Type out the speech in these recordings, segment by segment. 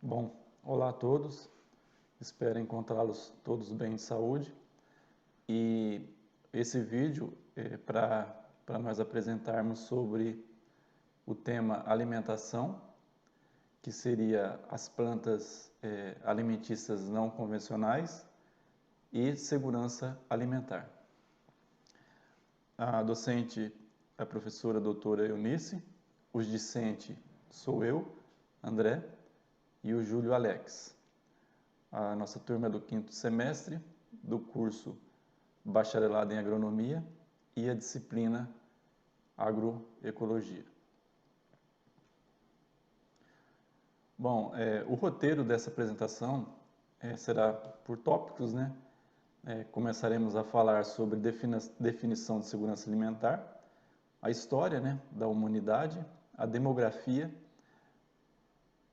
Bom, olá a todos, espero encontrá-los todos bem de saúde e esse vídeo é para nós apresentarmos sobre o tema alimentação, que seria as plantas alimentícias não convencionais e segurança alimentar. A docente é a professora doutora Eunice, o discente sou eu, André, e o Júlio Alex. A nossa turma é do 5º semestre do curso Bacharelado em Agronomia e a disciplina Agroecologia. Bom, o roteiro dessa apresentação será por tópicos, né? Começaremos a falar sobre definição de segurança alimentar, a história, né, da humanidade, a demografia,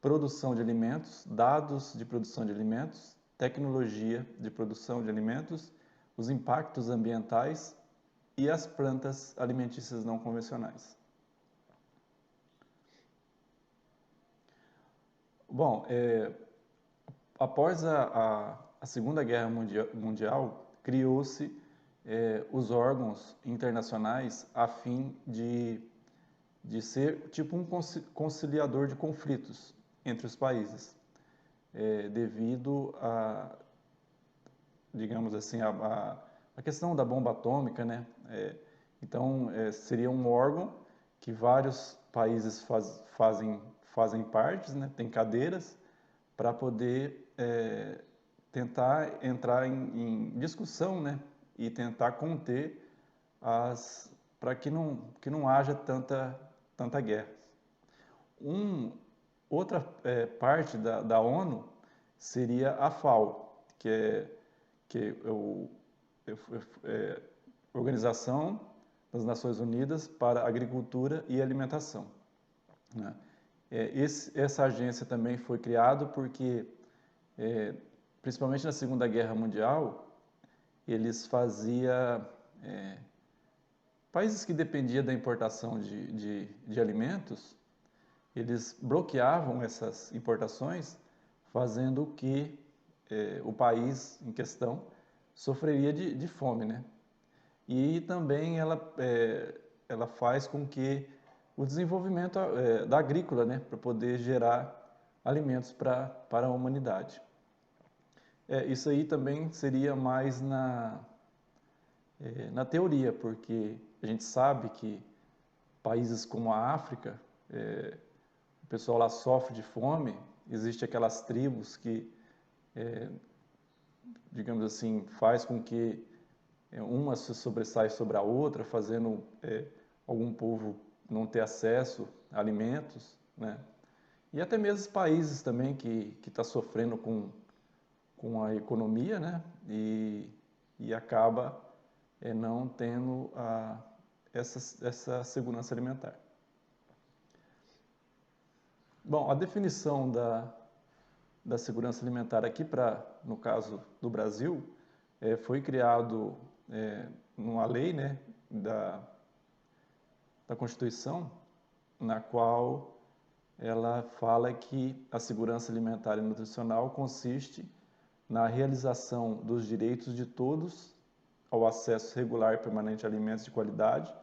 produção de alimentos, dados de produção de alimentos, tecnologia de produção de alimentos, os impactos ambientais e as plantas alimentícias não convencionais. Bom, após a Segunda Guerra Mundial, criou-se os órgãos internacionais a fim de ser tipo um conciliador de conflitos entre os países, devido a, digamos assim, a questão da bomba atômica, né? Então, seria um órgão que vários países fazem parte, né? Tem cadeiras para poder tentar entrar em discussão, né? E tentar conter para que não haja tanta guerra. Outra parte da ONU seria a FAO, que é Organização das Nações Unidas para a Agricultura e Alimentação, né? Essa agência também foi criada porque, principalmente na Segunda Guerra Mundial, eles faziam... países que dependiam da importação de alimentos, eles bloqueavam essas importações, fazendo que o país em questão sofreria de fome, né? E também ela faz com que o desenvolvimento da agrícola, né, para poder gerar alimentos para a humanidade. Isso aí também seria mais na teoria, porque a gente sabe que países como a África, o pessoal lá sofre de fome, existe aquelas tribos que, digamos assim, faz com que uma se sobressaia sobre a outra, fazendo algum povo não ter acesso a alimentos, né? E até mesmo países também que está sofrendo com a economia, né? E acaba não tendo essa segurança alimentar. Bom, a definição da segurança alimentar aqui, no caso do Brasil, foi criado numa lei, né, da Constituição, na qual ela fala que a segurança alimentar e nutricional consiste na realização dos direitos de todos ao acesso regular e permanente a alimentos de qualidade,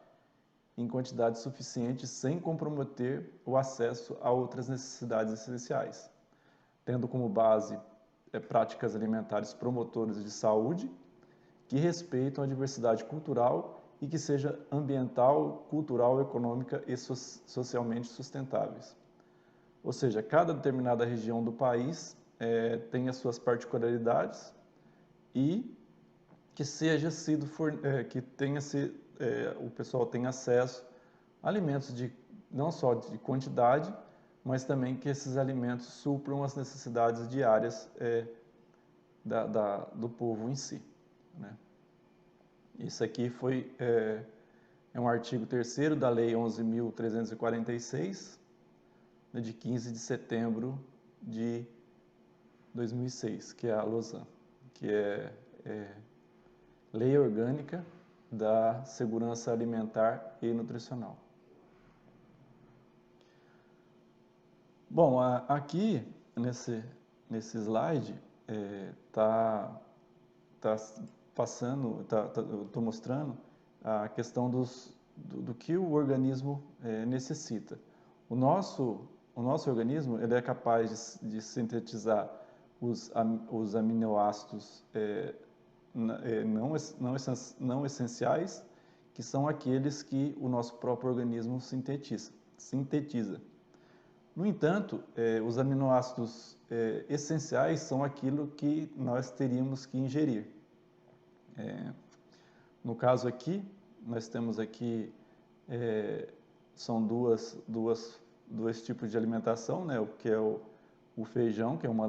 em quantidade suficiente, sem comprometer o acesso a outras necessidades essenciais, tendo como base práticas alimentares promotoras de saúde, que respeitam a diversidade cultural e que seja ambiental, cultural, econômica e socialmente sustentáveis. Ou seja, cada determinada região do país tem as suas particularidades e que o pessoal tenha acesso a alimentos não só de quantidade, mas também que esses alimentos supram as necessidades diárias do povo em si, né? Isso aqui é um artigo 3º da Lei 11.346, né, de 15 de setembro de 2006, que é a LOSAN, que é Lei Orgânica da Segurança Alimentar e Nutricional. Bom, aqui nesse slide tá passando, eu estou mostrando a questão do que o organismo necessita. O nosso organismo ele é capaz de sintetizar os aminoácidos não essenciais, que são aqueles que o nosso próprio organismo sintetiza. No entanto, os aminoácidos essenciais são aquilo que nós teríamos que ingerir. No caso aqui, nós temos aqui, são dois tipos de alimentação, né? O que é o feijão, que é uma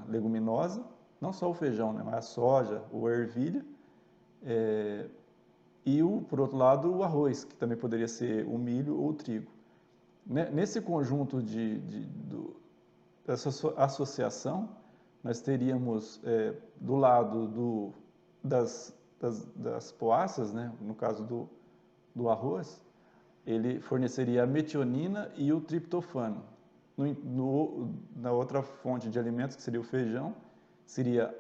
leguminosa, não só o feijão, né? Mas a soja, o ervilha, e por outro lado, o arroz, que também poderia ser o milho ou o trigo. Nesse conjunto dessa associação, nós teríamos do lado das poáceas, né? No caso do arroz, ele forneceria a metionina e o triptofano. Na outra fonte de alimentos, que seria o feijão, seria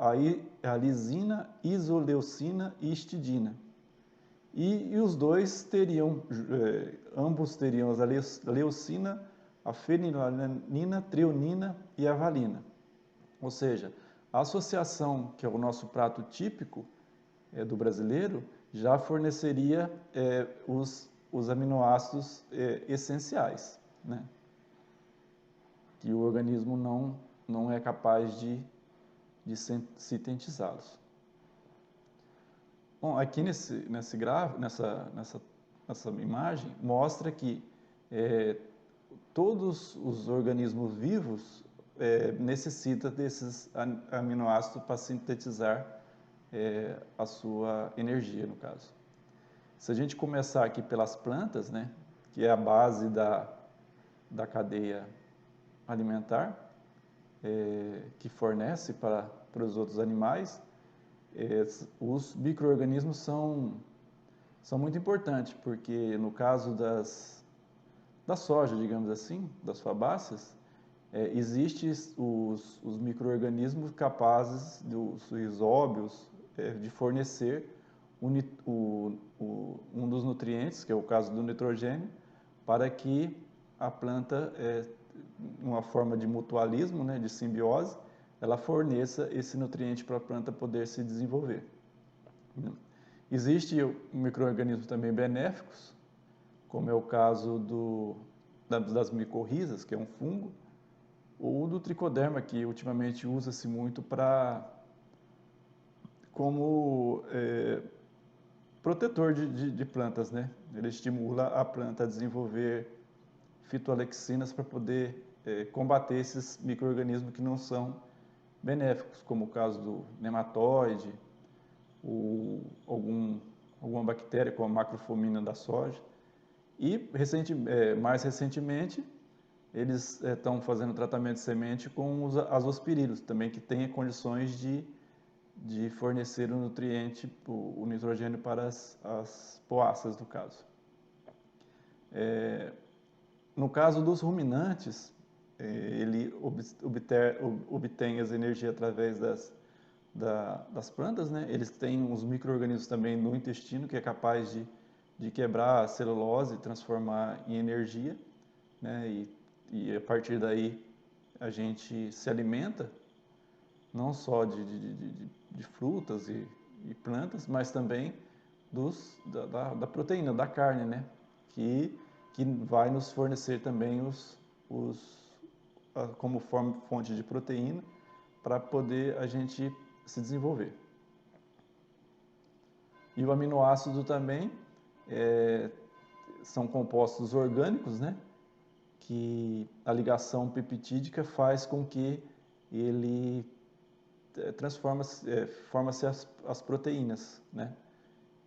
a lisina, isoleucina e histidina. E os dois ambos teriam a leucina, a fenilalanina, treonina e a valina. Ou seja, a associação, que é o nosso prato típico do brasileiro, já forneceria os aminoácidos essenciais, né? Que o organismo não é capaz de sintetizá-los. Bom, aqui nesse gráfico, nessa imagem, mostra que todos os organismos vivos necessitam desses aminoácidos para sintetizar a sua energia, no caso. Se a gente começar aqui pelas plantas, né, que é a base da cadeia alimentar, que fornece para os outros animais, os micro-organismos são muito importantes, porque no caso da soja, digamos assim, das fabáceas, existem os micro-organismos capazes, os isóbios, de fornecer um dos nutrientes, que é o caso do nitrogênio, para que a planta, uma forma de mutualismo, né, de simbiose, ela forneça esse nutriente para a planta poder se desenvolver. Existem micro-organismos também benéficos, como é o caso das micorrizas, que é um fungo, ou do tricoderma, que ultimamente usa-se muito como protetor de plantas, né? Ele estimula a planta a desenvolver fitoalexinas para poder combater esses micro-organismos que não são benéficos, como o caso do nematóide, ou alguma bactéria, como a macrofomina da soja. E, mais recentemente, eles estão fazendo tratamento de semente com os azospirilos, também que têm condições de fornecer o nutriente, o nitrogênio para as poáceas, no caso. No caso dos ruminantes, ele obtém as energias através das plantas, né? Eles têm os micro-organismos também no intestino, que é capaz de quebrar a celulose e transformar em energia, né? E a partir daí a gente se alimenta, não só de frutas e plantas, mas também da proteína, da carne, né? Que vai nos fornecer também como fonte de proteína para poder a gente se desenvolver. E o aminoácido também são compostos orgânicos, né? Que a ligação peptídica faz com que ele forma-se as proteínas, né?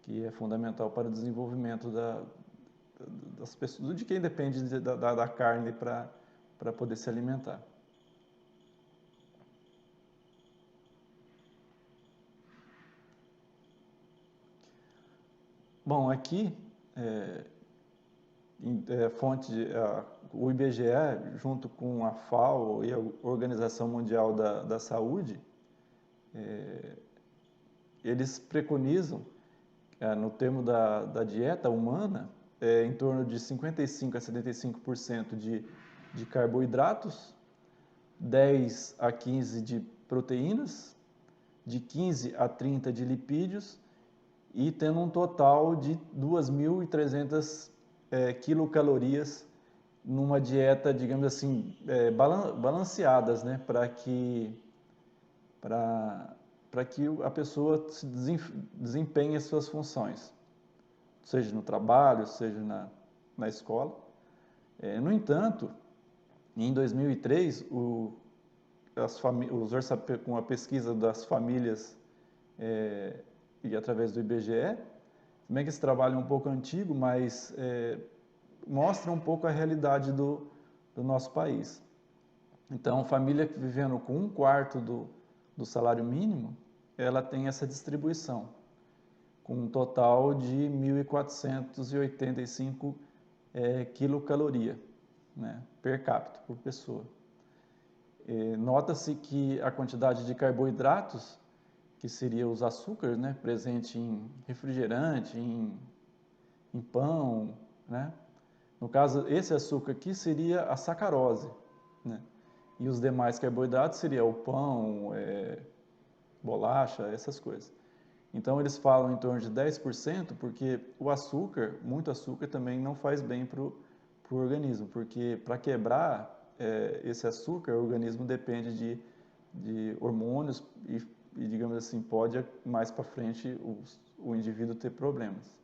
Que é fundamental para o desenvolvimento das pessoas, de quem depende da carne para poder se alimentar. Bom, aqui o IBGE, junto com a FAO e a Organização Mundial da Saúde, eles preconizam, no termo da dieta humana, em torno de 55% a 75% de carboidratos, 10 a 15% de proteínas, de 15 a 30% de lipídios, e tendo um total de 2.300 quilocalorias numa dieta, digamos assim, balanceadas, né, para que a pessoa desempenhe as suas funções, seja no trabalho, seja na escola. No entanto, em 2003, com a pesquisa das famílias e através do IBGE, também que esse trabalho é um pouco antigo, mas mostra um pouco a realidade do nosso país. Então, família vivendo com 1/4 do salário mínimo, ela tem essa distribuição, com um total de 1.485 quilocaloria, né, per capita, por pessoa. Nota-se que a quantidade de carboidratos, que seria os açúcares, né, presente em refrigerante, em pão, né? No caso, esse açúcar aqui seria a sacarose, né? E os demais carboidratos seria o pão, bolacha, essas coisas. Então, eles falam em torno de 10%, porque o açúcar, muito açúcar, também não faz bem para o organismo, porque para quebrar esse açúcar, o organismo depende de hormônios e, digamos assim, pode mais para frente o indivíduo ter problemas.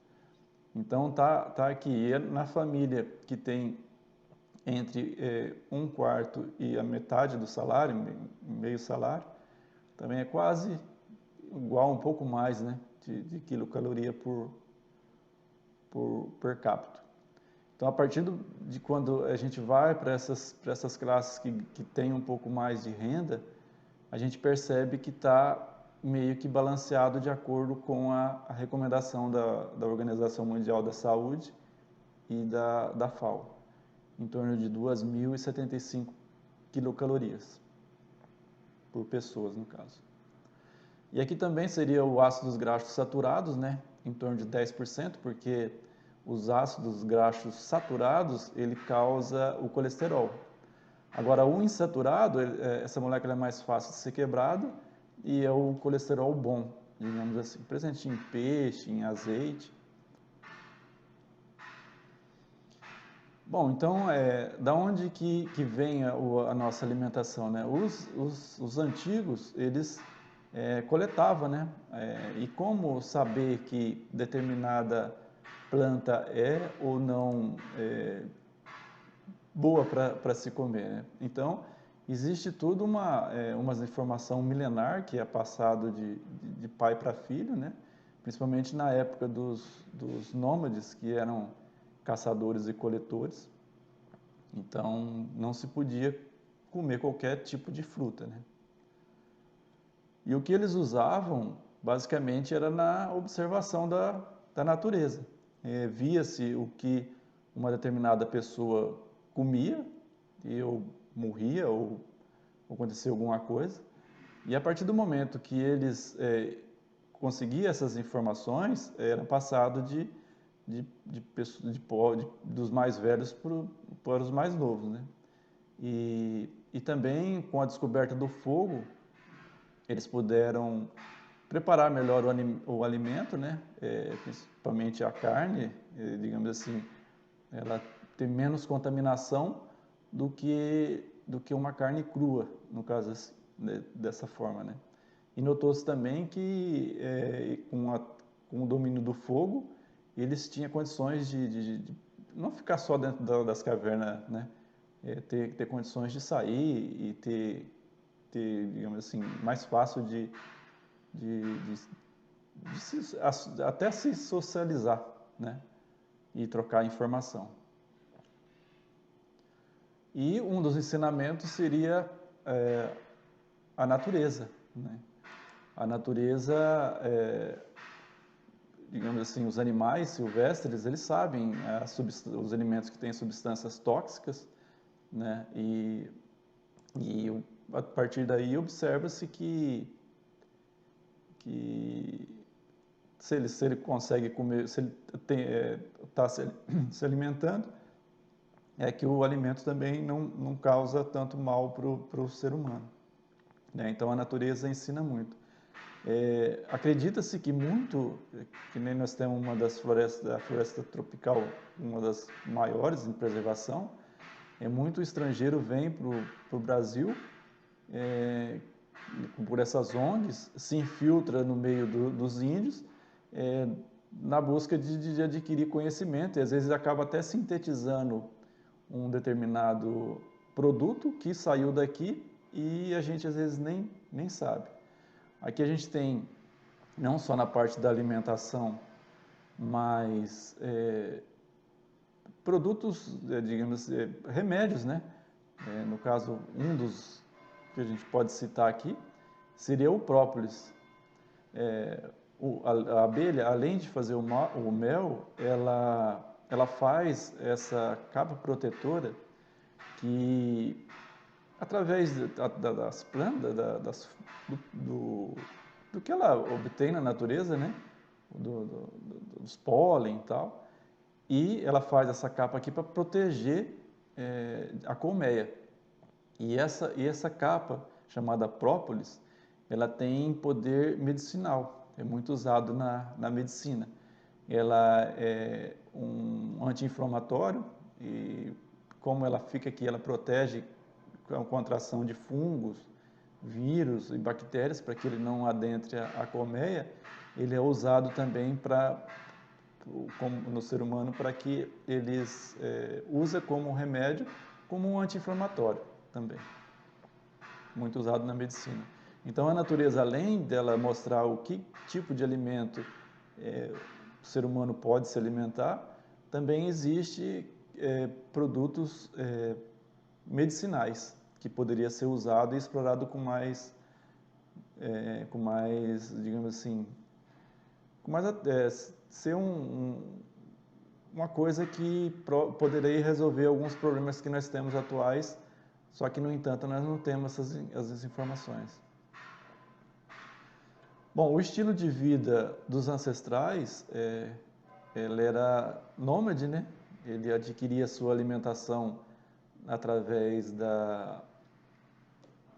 Então, tá aqui, na família que tem entre 1/4 e a metade do salário, meio salário, também é quase igual, um pouco mais, né, de quilocaloria per capita. Então, a partir de quando a gente vai para essas classes que têm um pouco mais de renda, a gente percebe que está meio que balanceado de acordo com a recomendação da Organização Mundial da Saúde e da FAO, em torno de 2.075 quilocalorias por pessoas, no caso. E aqui também seria o ácidos graxos saturados, né, em torno de 10%, porque os ácidos graxos saturados, ele causa o colesterol. Agora, o insaturado, essa molécula é mais fácil de ser quebrada e é o colesterol bom, digamos assim, presente em peixe, em azeite. Bom, então, da onde que vem a nossa alimentação, né? Os antigos, eles coletavam, né? E como saber que determinada planta é ou não boa para se comer, né? Então, existe tudo uma informação milenar que é passado de pai para filho, né? Principalmente na época dos nômades, que eram caçadores e coletores. Então, não se podia comer qualquer tipo de fruta, né? E o que eles usavam, basicamente, era na observação da natureza. Via-se o que uma determinada pessoa comia, e eu morria ou acontecia alguma coisa. E a partir do momento que eles conseguiam essas informações, era passado dos mais velhos para os mais novos, né? E também, com a descoberta do fogo, eles puderam preparar melhor o alimento, né? Principalmente a carne, digamos assim, ela tem menos contaminação do que uma carne crua, no caso assim, dessa forma, né? E notou-se também que com o domínio do fogo, eles tinham condições de não ficar só dentro das cavernas, né? Ter condições de sair e ter, digamos assim, mais fácil até se socializar, né? E trocar informação. E um dos ensinamentos seria a natureza, né? A natureza digamos assim, os animais silvestres, eles sabem os alimentos que têm substâncias tóxicas, né? E a partir daí observa-se que se ele consegue comer, se ele está se alimentando, é que o alimento também não causa tanto mal para o ser humano, né? Então a natureza ensina muito. Acredita-se que nem nós temos uma das florestas, a floresta tropical, uma das maiores em preservação, muito estrangeiro vem para o Brasil, por essas ONGs, se infiltra no meio dos índios, na busca de adquirir conhecimento, e às vezes acaba até sintetizando um determinado produto que saiu daqui e a gente às vezes nem sabe. Aqui a gente tem, não só na parte da alimentação, mas produtos, digamos, remédios, né? No caso, um dos que a gente pode citar aqui seria o própolis. A abelha, além de fazer o mel, ela faz essa capa protetora que, através das plantas, do que ela obtém na natureza, né? Dos pólen e tal, e ela faz essa capa aqui para proteger a colmeia. E essa capa, chamada própolis, ela tem poder medicinal, é muito usado na medicina. Ela é um anti-inflamatório e, como ela fica aqui, ela protege contra a ação de fungos, vírus e bactérias, para que ele não adentre a colmeia. Ele é usado também no ser humano para que eles usa como remédio, como um anti-inflamatório também, muito usado na medicina. Então a natureza, além dela mostrar o que tipo de alimento o ser humano pode se alimentar, também existe produtos medicinais que poderia ser usado e explorado com mais, digamos assim, ser uma coisa que poderia resolver alguns problemas que nós temos atuais, só que, no entanto, nós não temos essas informações. Bom, o estilo de vida dos ancestrais, ele era nômade, né? Ele adquiria sua alimentação através da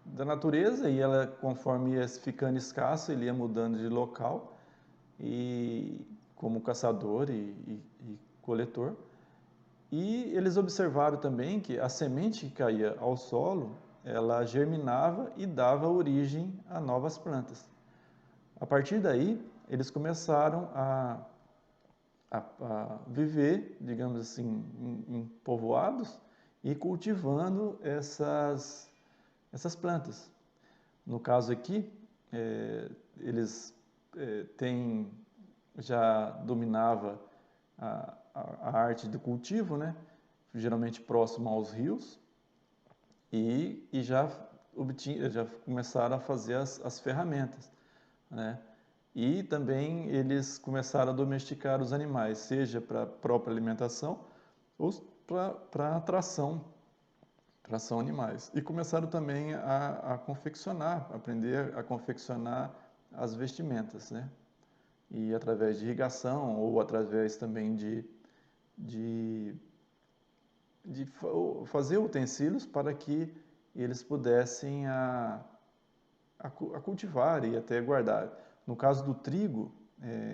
natureza, e ela, conforme ia ficando escassa, ele ia mudando de local, e como caçador e coletor. E eles observaram também que a semente que caía ao solo, ela germinava e dava origem a novas plantas. A partir daí, eles começaram a viver, digamos assim, em povoados e cultivando essas plantas. No caso aqui, eles já dominava a arte do cultivo, né? Geralmente próximo aos rios, e já começaram a fazer as ferramentas, né? E também eles começaram a domesticar os animais, seja para a própria alimentação ou para atração animais. E começaram também aprender a confeccionar as vestimentas, né? E através de irrigação ou através também de fazer utensílios para que eles pudessem a cultivar e até guardar. No caso do trigo,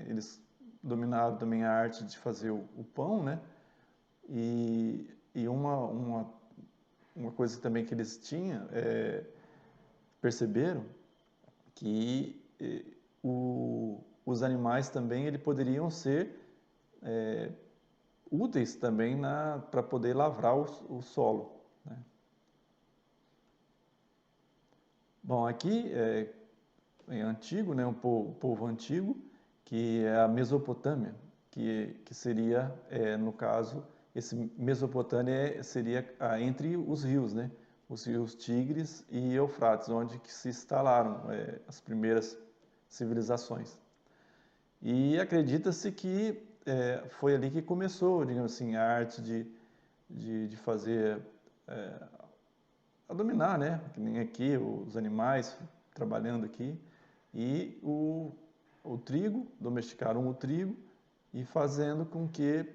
eles dominaram também a arte de fazer o pão, né? E uma coisa também que eles tinham, perceberam que os animais também poderiam ser úteis também para poder lavrar o solo, né? Bom, aqui é antigo, né, um povo antigo, que é a Mesopotâmia, que seria, no caso, esse Mesopotâmia seria entre os rios, né, os rios Tigres e Eufrates, onde que se instalaram as primeiras civilizações. E acredita-se que foi ali que começou, digamos assim, a arte de fazer, a dominar, né? Que nem aqui, os animais trabalhando aqui. E o trigo, domesticaram o trigo e fazendo com que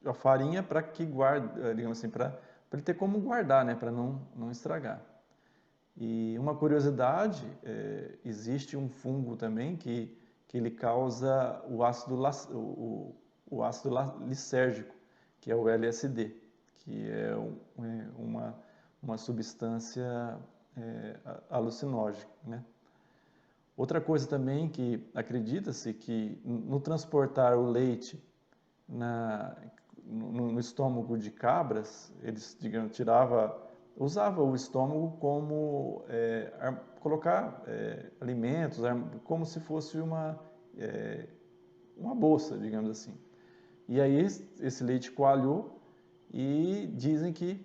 a farinha para que guarde, digamos assim, para ele ter como guardar, né? Para não estragar. E uma curiosidade, existe um fungo também que ele causa o ácido lisérgico, que é o LSD, que é uma substância alucinógena, né? Outra coisa também que acredita-se que no transportar o leite no estômago de cabras, eles, digamos, usava o estômago como colocar alimentos, como se fosse uma bolsa, digamos assim. E aí esse leite coalhou e dizem que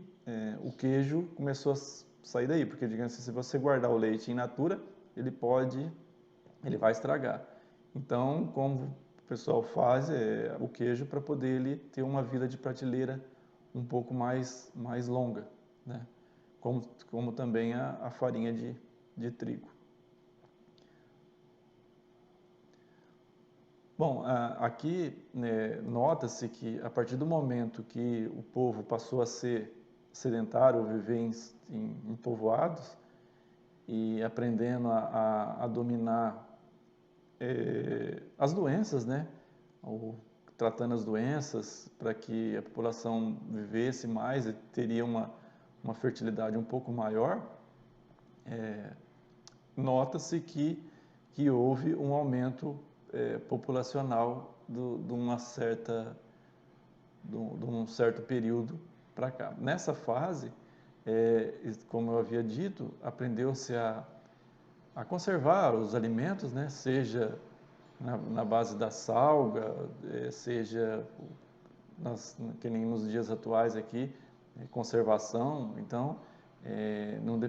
o queijo começou a sair daí, porque, digamos assim, se você guardar o leite in natura, ele vai estragar. Então, como o pessoal faz o queijo para poder ele ter uma vida de prateleira um pouco mais longa, né? Como também a farinha de trigo. Bom, aqui, né, nota-se que a partir do momento que o povo passou a ser sedentário, ou viver em povoados, e aprendendo a dominar as doenças, né? Ou tratando as doenças para que a população vivesse mais e teria uma fertilidade um pouco maior, nota-se que houve um aumento populacional de um certo período para cá. Nessa fase, como eu havia dito, aprendeu-se a conservar os alimentos, né? Seja na base da salga, seja que nem nos dias atuais aqui, conservação. Então, não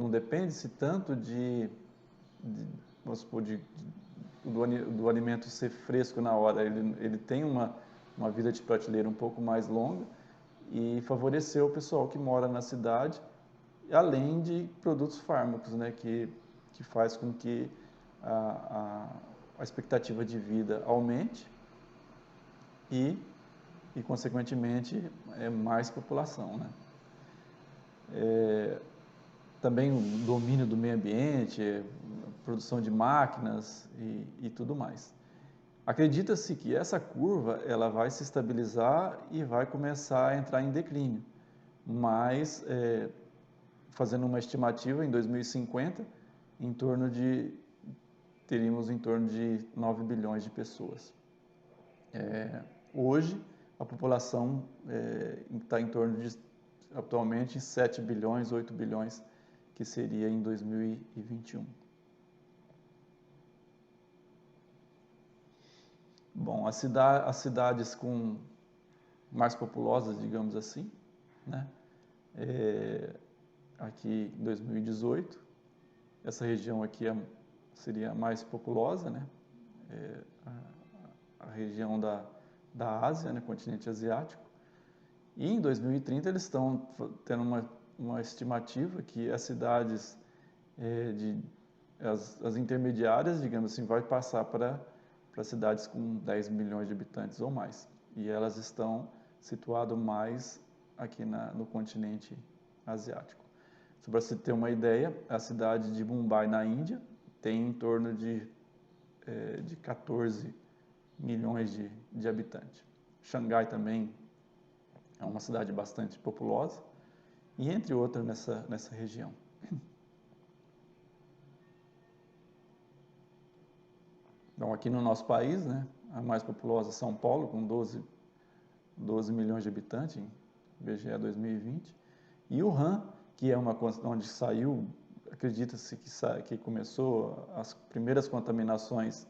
depende-se tanto vamos supor, do alimento ser fresco na hora. Ele tem uma vida de prateleira um pouco mais longa e favoreceu o pessoal que mora na cidade, além de produtos fármacos, né, que faz com que a expectativa de vida aumente e consequentemente, mais população, né? Também o domínio do meio ambiente, produção de máquinas e tudo mais. Acredita-se que essa curva ela vai se estabilizar e vai começar a entrar em declínio, mas fazendo uma estimativa, em 2050, teríamos em torno de 9 bilhões de pessoas. Hoje, a população está em torno de, atualmente, 7 bilhões, 8 bilhões, que seria em 2021. Bom, as cidades mais populosas, digamos assim, né? Aqui em 2018, essa região aqui seria a mais populosa, né? A região da Ásia, né? Continente asiático. E em 2030 eles estão tendo uma estimativa que as cidades, as intermediárias, digamos assim, vai passar para cidades com 10 milhões de habitantes ou mais. E elas estão situadas mais aqui no continente asiático. Só para você ter uma ideia, a cidade de Mumbai, na Índia, tem em torno de 14 milhões de habitantes. Xangai também é uma cidade bastante populosa, e entre outras nessa região. Então, aqui no nosso país, né, a mais populosa é São Paulo, com 12 milhões de habitantes, em IBGE 2020. E Wuhan, que é onde saiu, acredita-se que começou as primeiras contaminações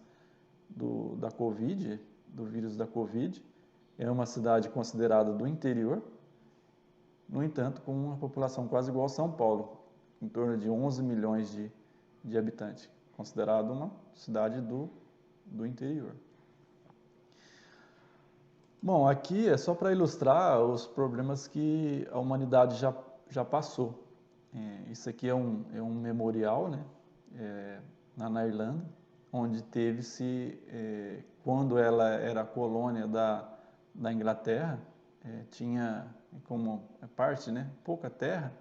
da Covid, do vírus da Covid, é uma cidade considerada do interior, no entanto, com uma população quase igual a São Paulo, em torno de 11 milhões de habitantes. considerado uma cidade do interior. Bom, aqui é só para ilustrar os problemas que a humanidade já passou. Isso aqui é um memorial, né, na Irlanda, onde teve-se, quando ela era colônia da Inglaterra, tinha como parte, né, pouca terra,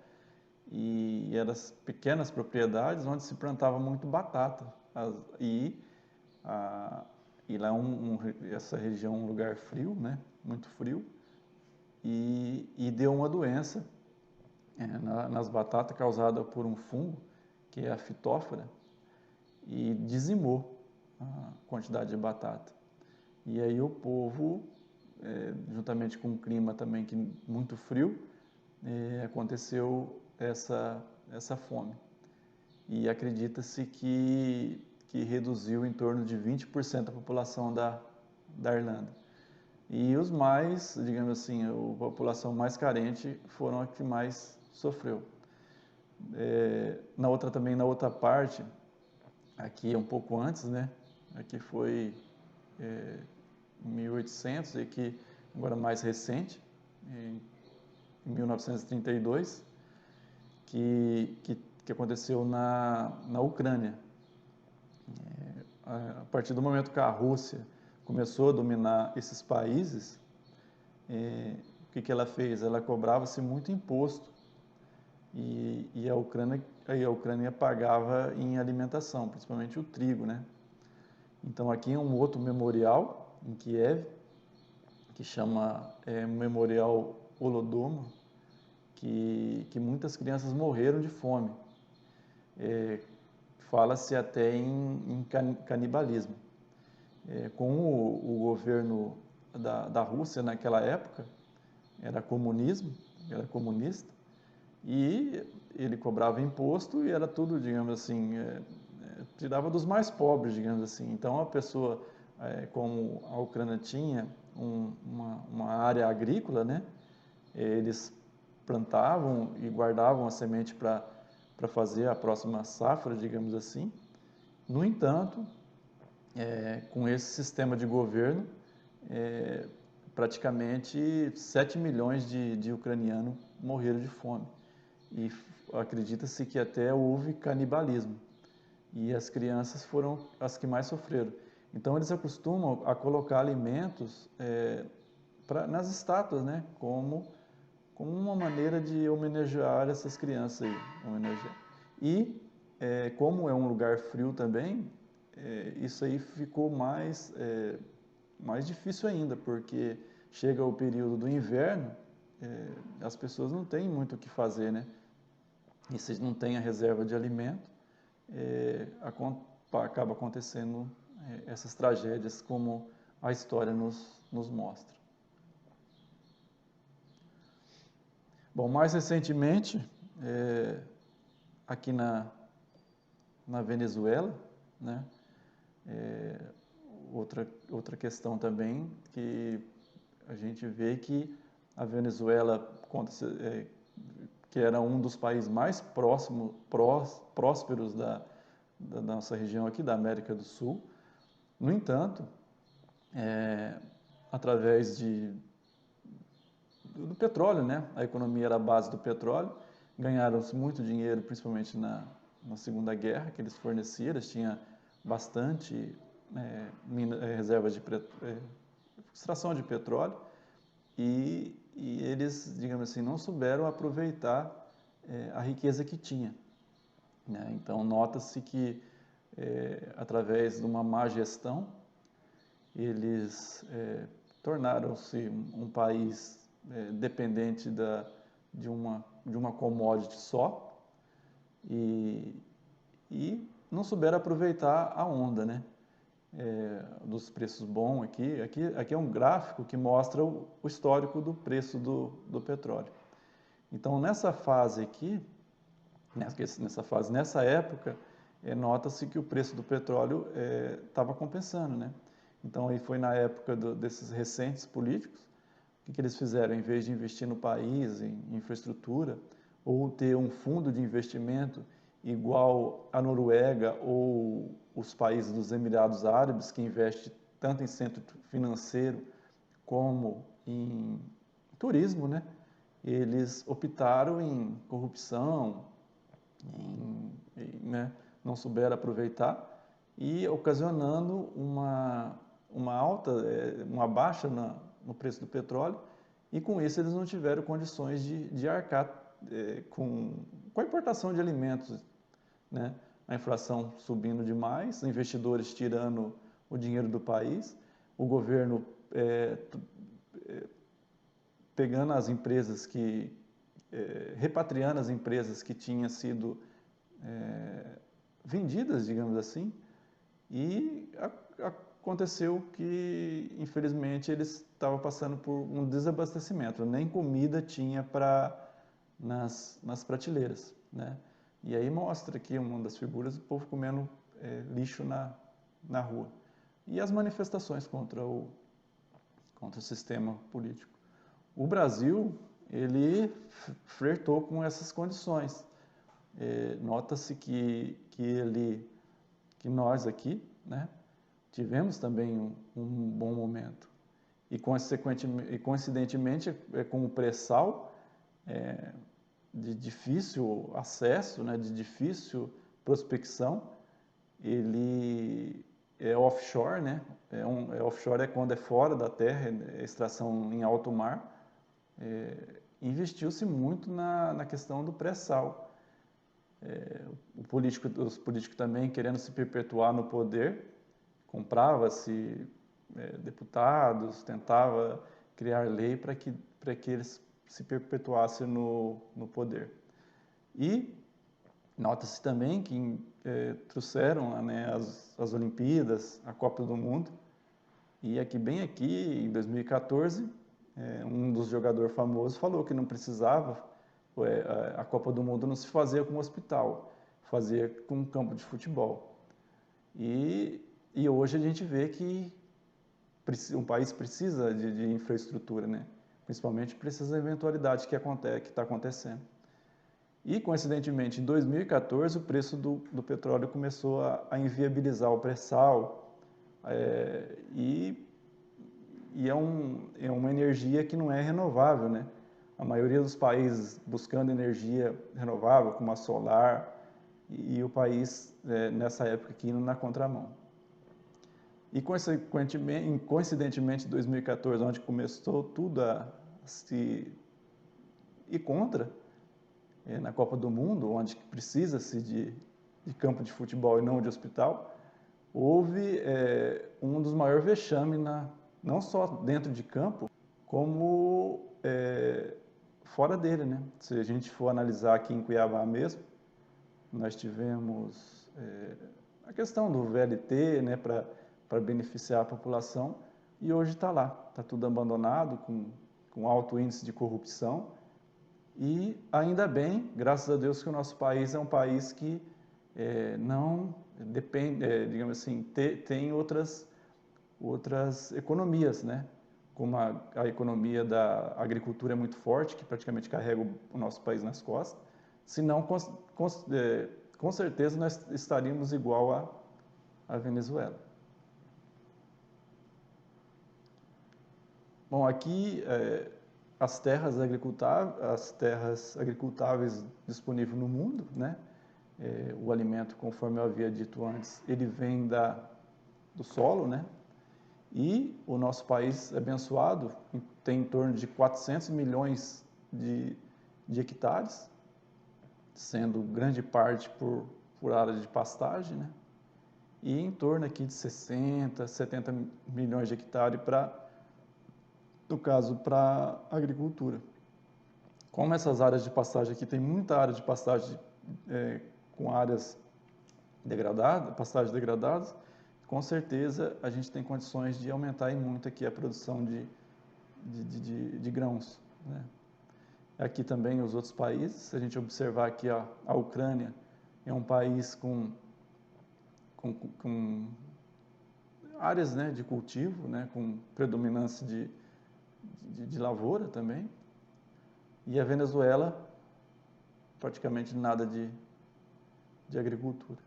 e eram pequenas propriedades onde se plantava muito batata. E lá essa região é um lugar frio, né, muito frio, e deu uma doença nas batatas causada por um fungo, que é a fitófora, e dizimou a quantidade de batata. E aí o povo, juntamente com o clima também muito frio, aconteceu essa fome. E acredita-se que reduziu em torno de 20% a população da Irlanda. E os mais, digamos assim, a população mais carente foram a que mais sofreu. Na outra parte, aqui um pouco antes, né? Aqui foi 1800 e aqui agora mais recente, em 1932, que aconteceu na Ucrânia. A partir do momento que a Rússia começou a dominar esses países, o que ela fez? Ela cobrava-se muito imposto e a Ucrânia pagava em alimentação, principalmente o trigo, né? Então aqui é um outro memorial em Kiev, que chama Memorial Holodomor, que muitas crianças morreram de fome. Fala-se até em canibalismo. Com o governo da Rússia naquela época, era comunista, e ele cobrava imposto e era tudo, digamos assim, tirava dos mais pobres, digamos assim. Então a pessoa, como a Ucrânia tinha uma área agrícola, né, eles plantavam e guardavam a semente para fazer a próxima safra, digamos assim. No entanto, com esse sistema de governo, praticamente 7 milhões de ucranianos morreram de fome. E acredita-se que até houve canibalismo. E as crianças foram as que mais sofreram. Então eles acostumam a colocar alimentos nas estátuas, né? Como uma maneira de homenagear essas crianças aí. E como é um lugar frio também, isso aí ficou mais difícil ainda, porque chega o período do inverno, as pessoas não têm muito o que fazer, né? E se não tem a reserva de alimento, acaba acontecendo essas tragédias como a história nos mostra. Bom, mais recentemente, aqui na Venezuela, né, outra questão também que a gente vê que a Venezuela, que era um dos países mais prósperos da nossa região aqui, da América do Sul. No entanto, através do petróleo, né? A economia era a base do petróleo, ganharam-se muito dinheiro, principalmente na Segunda Guerra, que eles forneciam, eles tinham bastante reservas de extração de petróleo, e eles, digamos assim, não souberam aproveitar a riqueza que tinha, né? Então, nota-se que, através de uma má gestão, eles tornaram-se um país dependente de uma commodity só e não souberam aproveitar a onda, né? Dos preços bons aqui é um gráfico que mostra o histórico do preço do petróleo. Então nessa fase aqui, nessa época, nota-se que o preço do petróleo estava compensando, né? Então aí foi na época desses recentes políticos, o que eles fizeram? Em vez de investir no país, em infraestrutura, ou ter um fundo de investimento igual a Noruega ou os países dos Emirados Árabes, que investem tanto em centro financeiro como em turismo, né? Eles optaram em corrupção, né, não souberam aproveitar e ocasionando uma alta, uma baixa no preço do petróleo, e com isso eles não tiveram condições de arcar com a importação de alimentos, né? A inflação subindo demais, investidores tirando o dinheiro do país, o governo pegando as empresas repatriando as empresas que tinham sido vendidas, digamos assim, e aconteceu que, infelizmente, eles estavam passando por um desabastecimento, nem comida tinha nas prateleiras, né? E aí mostra aqui uma das figuras, o povo comendo lixo na rua. E as manifestações contra o sistema político. O Brasil, ele flertou com essas condições. Nota-se que nós aqui, né, tivemos também um bom momento. E coincidentemente, com o pré-sal, de difícil acesso, né, de difícil prospecção, ele é offshore, né? Offshore é quando é fora da terra, extração em alto mar. Investiu-se muito na questão do pré-sal. Os políticos também querendo se perpetuar no poder, comprava-se deputados, tentava criar lei para que eles se perpetuassem no poder. E nota-se também que trouxeram, né, as Olimpíadas, a Copa do Mundo, e bem aqui, em 2014, um dos jogadores famosos falou que não precisava, a Copa do Mundo não se fazia com um hospital, fazia com um campo de futebol. E hoje a gente vê que um país precisa de infraestrutura, né? Principalmente precisa da eventualidade que está acontecendo. E, coincidentemente, em 2014, o preço do petróleo começou a inviabilizar o pré-sal, e é uma energia que não é renovável, né? A maioria dos países buscando energia renovável, como a solar, e o país, nessa época aqui, indo na contramão. E, coincidentemente, em 2014, onde começou tudo a se ir contra, na Copa do Mundo, onde precisa-se de campo de futebol e não de hospital, houve um dos maiores vexames, não só dentro de campo, como fora dele, né? Se a gente for analisar aqui em Cuiabá mesmo, nós tivemos a questão do VLT, né, para beneficiar a população, e hoje está lá, está tudo abandonado, com alto índice de corrupção. E ainda bem, graças a Deus, que o nosso país é um país que não depende, digamos assim, tem outras economias, né? Como a economia da agricultura é muito forte, que praticamente carrega o nosso país nas costas, senão com certeza nós estaríamos igual à Venezuela. Bom, aqui as terras agricultáveis disponíveis no mundo, né? O alimento, conforme eu havia dito antes, ele vem do solo, né? E o nosso país abençoado tem em torno de 400 milhões de hectares, sendo grande parte por área de pastagem, né? E em torno aqui de 60, 70 milhões de hectares no caso, para agricultura. Como essas áreas de pastagem aqui, tem muita área de pastagem com áreas degradadas, pastagens degradadas, com certeza a gente tem condições de aumentar muito aqui a produção de grãos, né? Aqui também os outros países, se a gente observar aqui a Ucrânia, é um país com áreas, né, de cultivo, né, com predominância de lavoura também, e a Venezuela praticamente nada de agricultura.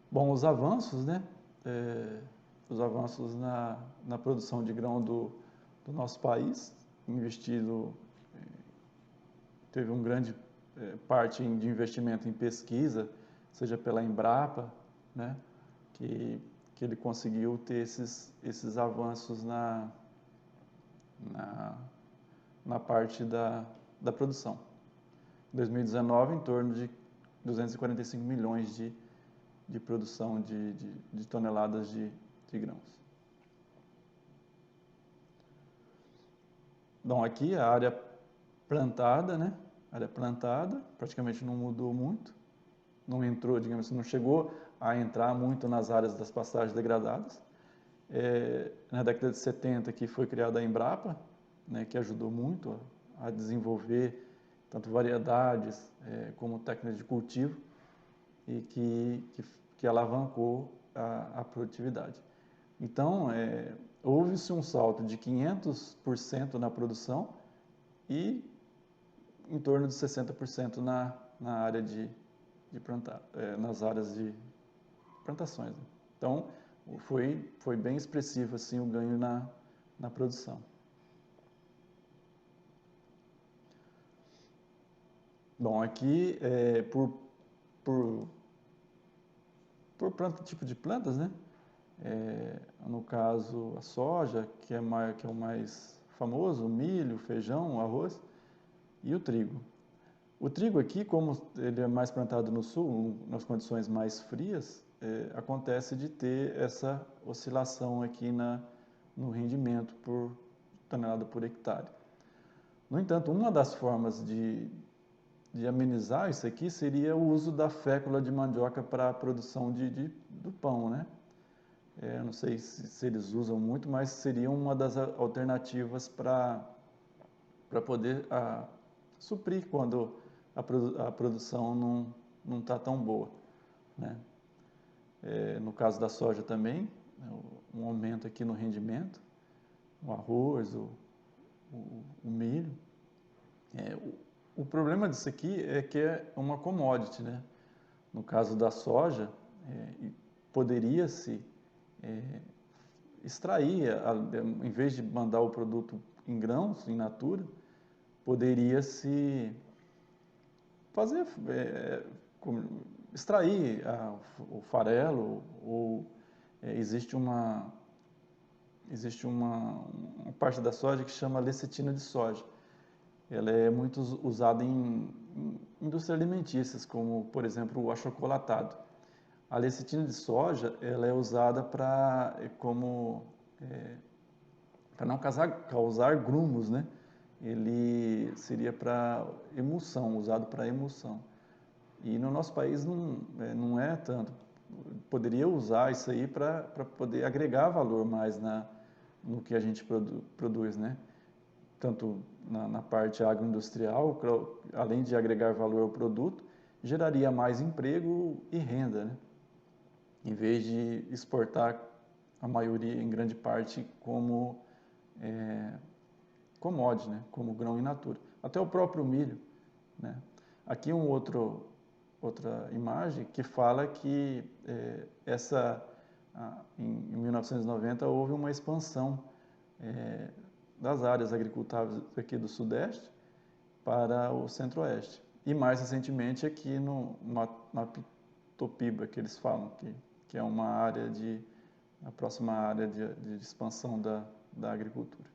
Bom, os avanços, né? Os avanços na produção de grão do nosso país, teve um grande parte de investimento em pesquisa, seja pela Embrapa, né? Que ele conseguiu ter esses avanços na parte da produção. Em 2019, em torno de 245 milhões de produção de toneladas de grãos. Bom, aqui a área plantada, né? A área plantada praticamente não mudou muito, não entrou, digamos assim, não chegou a entrar muito nas áreas das pastagens degradadas. Na década de 70 que foi criada a Embrapa, né, que ajudou muito a desenvolver tanto variedades como técnicas de cultivo e que alavancou a produtividade. Então, houve-se um salto de 500% na produção e em torno de 60% na área nas áreas de plantações. Né? Então, foi bem expressivo assim, o ganho na produção. Bom, aqui, por tipo de plantas, né? No caso, a soja, que é o mais famoso, o milho, o feijão, o arroz e o trigo. O trigo aqui, como ele é mais plantado no sul, nas condições mais frias, acontece de ter essa oscilação aqui no rendimento por tonelada por hectare. No entanto, uma das formas de amenizar isso aqui seria o uso da fécula de mandioca para a produção do pão, né? Não sei se eles usam muito, mas seria uma das alternativas para poder suprir quando a produção não está tão boa, né? No caso da soja também, um aumento aqui no rendimento, o arroz, o milho. O problema disso aqui é que é uma commodity, né? No caso da soja, poderia-se extrair, em vez de mandar o produto em grãos, in natura, poderia-se fazer, extrair o farelo, ou existe uma parte da soja que chama lecitina de soja. Ela é muito usada em indústrias alimentícias, como, por exemplo, o achocolatado. A lecitina de soja, ela é usada para não causar grumos, né? Ele seria para emulsão, usado para emulsão. E no nosso país não é tanto. Poderia usar isso aí para poder agregar valor mais no que a gente produz, né? Tanto na parte agroindustrial, além de agregar valor ao produto, geraria mais emprego e renda, né? Em vez de exportar a maioria, em grande parte, como commodity, né? Como grão in natura. Até o próprio milho, né? Aqui outra imagem que fala que em 1990 houve uma expansão das áreas agricultáveis aqui do Sudeste para o Centro-Oeste. E mais recentemente aqui no Matopiba, que eles falam, que é a próxima área de expansão da agricultura.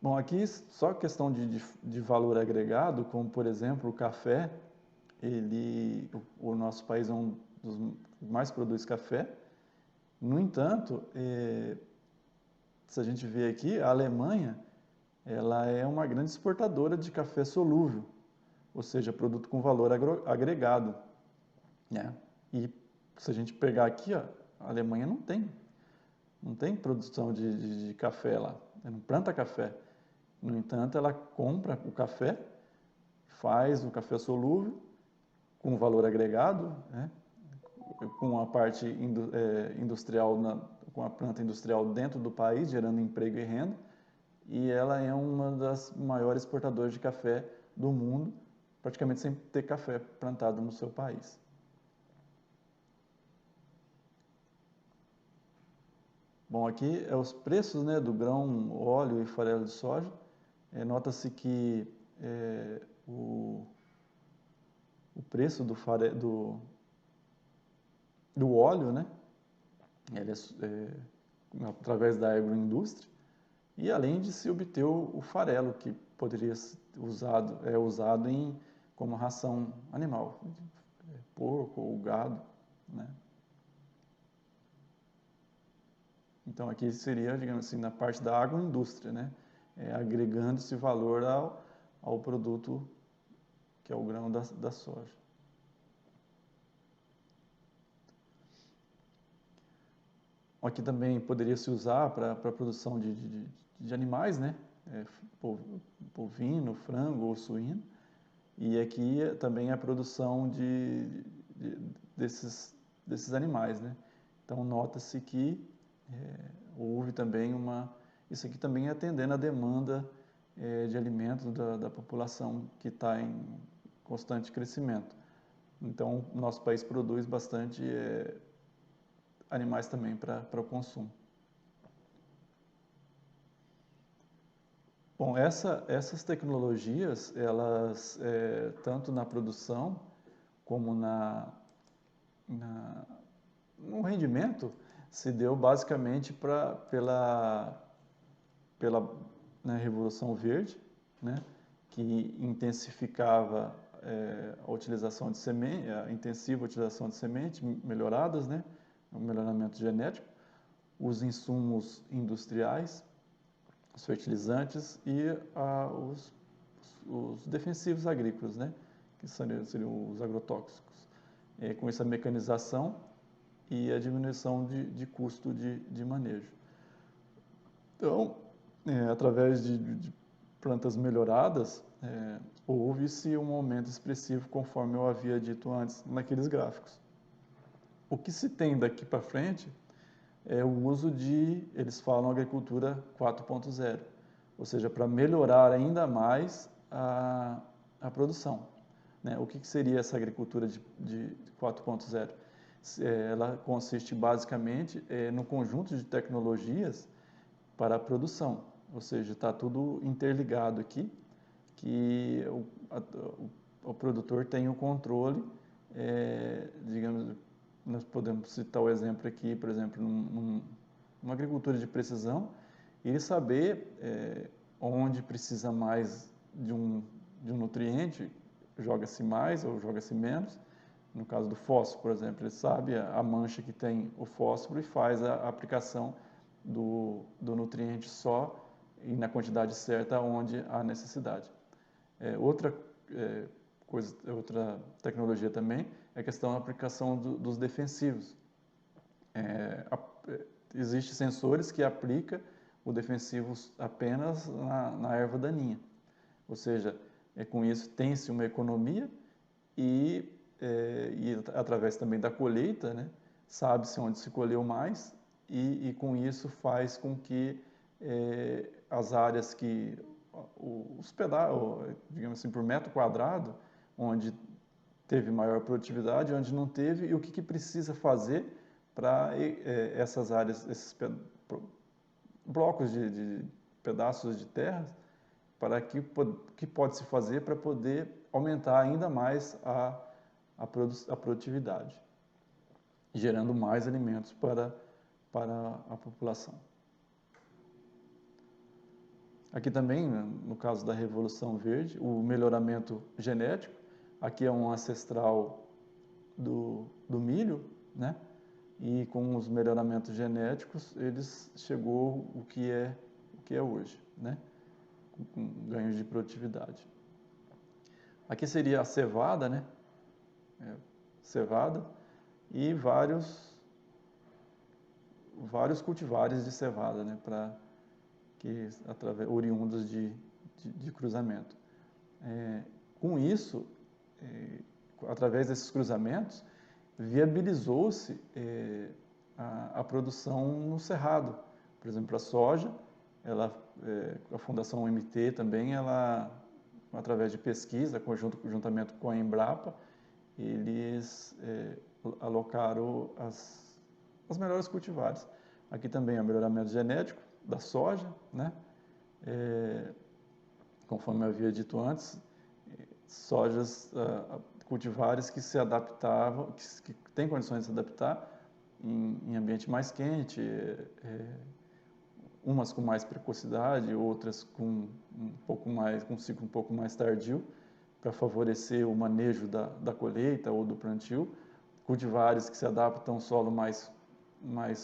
Bom, aqui só questão de valor agregado, como por exemplo o café, o nosso país é um dos que mais produz café. No entanto, se a gente vê aqui, a Alemanha, ela é uma grande exportadora de café solúvel, ou seja, produto com valor agregado, né? E se a gente pegar aqui, ó, a Alemanha não tem produção de café lá, não planta café. No entanto, ela compra o café, faz o café solúvel, com valor agregado, né? Com a parte industrial com a planta industrial dentro do país, gerando emprego e renda, e ela é uma das maiores exportadoras de café do mundo, praticamente sem ter café plantado no seu país. Bom, aqui é os preços, né, do grão, óleo e farelo de soja. Nota-se que o preço do óleo, né, ele através da agroindústria, e além de se obter o farelo, que poderia ser usado como ração animal, porco ou gado, né? Então aqui seria, digamos assim, na parte da agroindústria, né? Agregando esse valor ao produto que é o grão da soja. Aqui também poderia se usar para a produção de animais, né? Bovino, frango ou suíno. E aqui também a produção desses animais, né? Então nota-se que houve também isso aqui também é atendendo a demanda de alimentos da população que está em constante crescimento. Então o nosso país produz bastante animais também para o consumo. Bom, essas tecnologias, elas, tanto na produção como no rendimento, se deu basicamente pela Revolução Verde, né, que intensificava a utilização de semente, a intensiva utilização de sementes melhoradas, né, o melhoramento genético, os insumos industriais, os fertilizantes e os defensivos agrícolas, né, que seriam os agrotóxicos. Com essa mecanização e a diminuição de custo de manejo. Então, através de plantas melhoradas, houve-se um aumento expressivo, conforme eu havia dito antes, naqueles gráficos. O que se tem daqui para frente é o uso eles falam agricultura 4.0, ou seja, para melhorar ainda mais a produção. Né? O que seria essa agricultura de 4.0? Ela consiste basicamente no conjunto de tecnologias para a produção, ou seja, está tudo interligado aqui, que o produtor tem o controle, digamos, nós podemos citar o exemplo aqui, por exemplo, numa agricultura de precisão, ele saber onde precisa mais de um nutriente, joga-se mais ou joga-se menos. No caso do fósforo, por exemplo, ele sabe a mancha que tem o fósforo e faz a aplicação do nutriente só e na quantidade certa onde há necessidade. Outra tecnologia também é a questão da aplicação dos defensivos. Existem sensores que aplicam o defensivo apenas na erva daninha. Ou seja, com isso tem-se uma economia e através também da colheita, né, sabe-se onde se colheu mais e com isso faz com que as áreas que os pedaços, digamos assim, por metro quadrado, onde teve maior produtividade, onde não teve, e o que precisa fazer para essas áreas, esses blocos de pedaços de terra, para que pode se fazer para poder aumentar ainda mais a produtividade, gerando mais alimentos para a população. Aqui também, no caso da Revolução Verde, o melhoramento genético, aqui é um ancestral do milho, né? E com os melhoramentos genéticos, chegou o que é hoje, né? Com ganhos de produtividade. Aqui seria a cevada, né? Cevada e vários cultivares de cevada, né? Oriundos de cruzamento. Com isso, através desses cruzamentos, viabilizou-se a produção no cerrado. Por exemplo, a soja, a Fundação MT também, ela, através de pesquisa, juntamente com a Embrapa, eles alocaram as melhores cultivares. Aqui também é o melhoramento genético da soja, né? Conforme eu havia dito antes, cultivares que se adaptavam, que têm condições de se adaptar em ambiente mais quente, umas com mais precocidade, outras com um ciclo um pouco mais tardio, para favorecer o manejo da colheita ou do plantio. Cultivares que se adaptam a um solo mais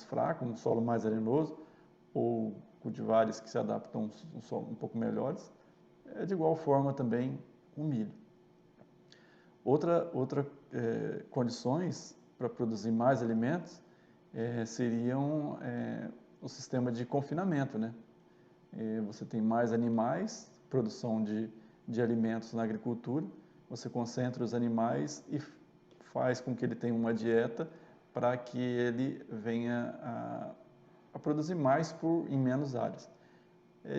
fraco, um solo mais arenoso, ou cultivares que se adaptam a um solo um pouco melhores. De igual forma também o milho. Outra condições para produzir mais alimentos seriam o sistema de confinamento, né? Você tem mais animais, produção de alimentos na agricultura, você concentra os animais e faz com que ele tenha uma dieta para que ele venha a produzir mais em menos áreas.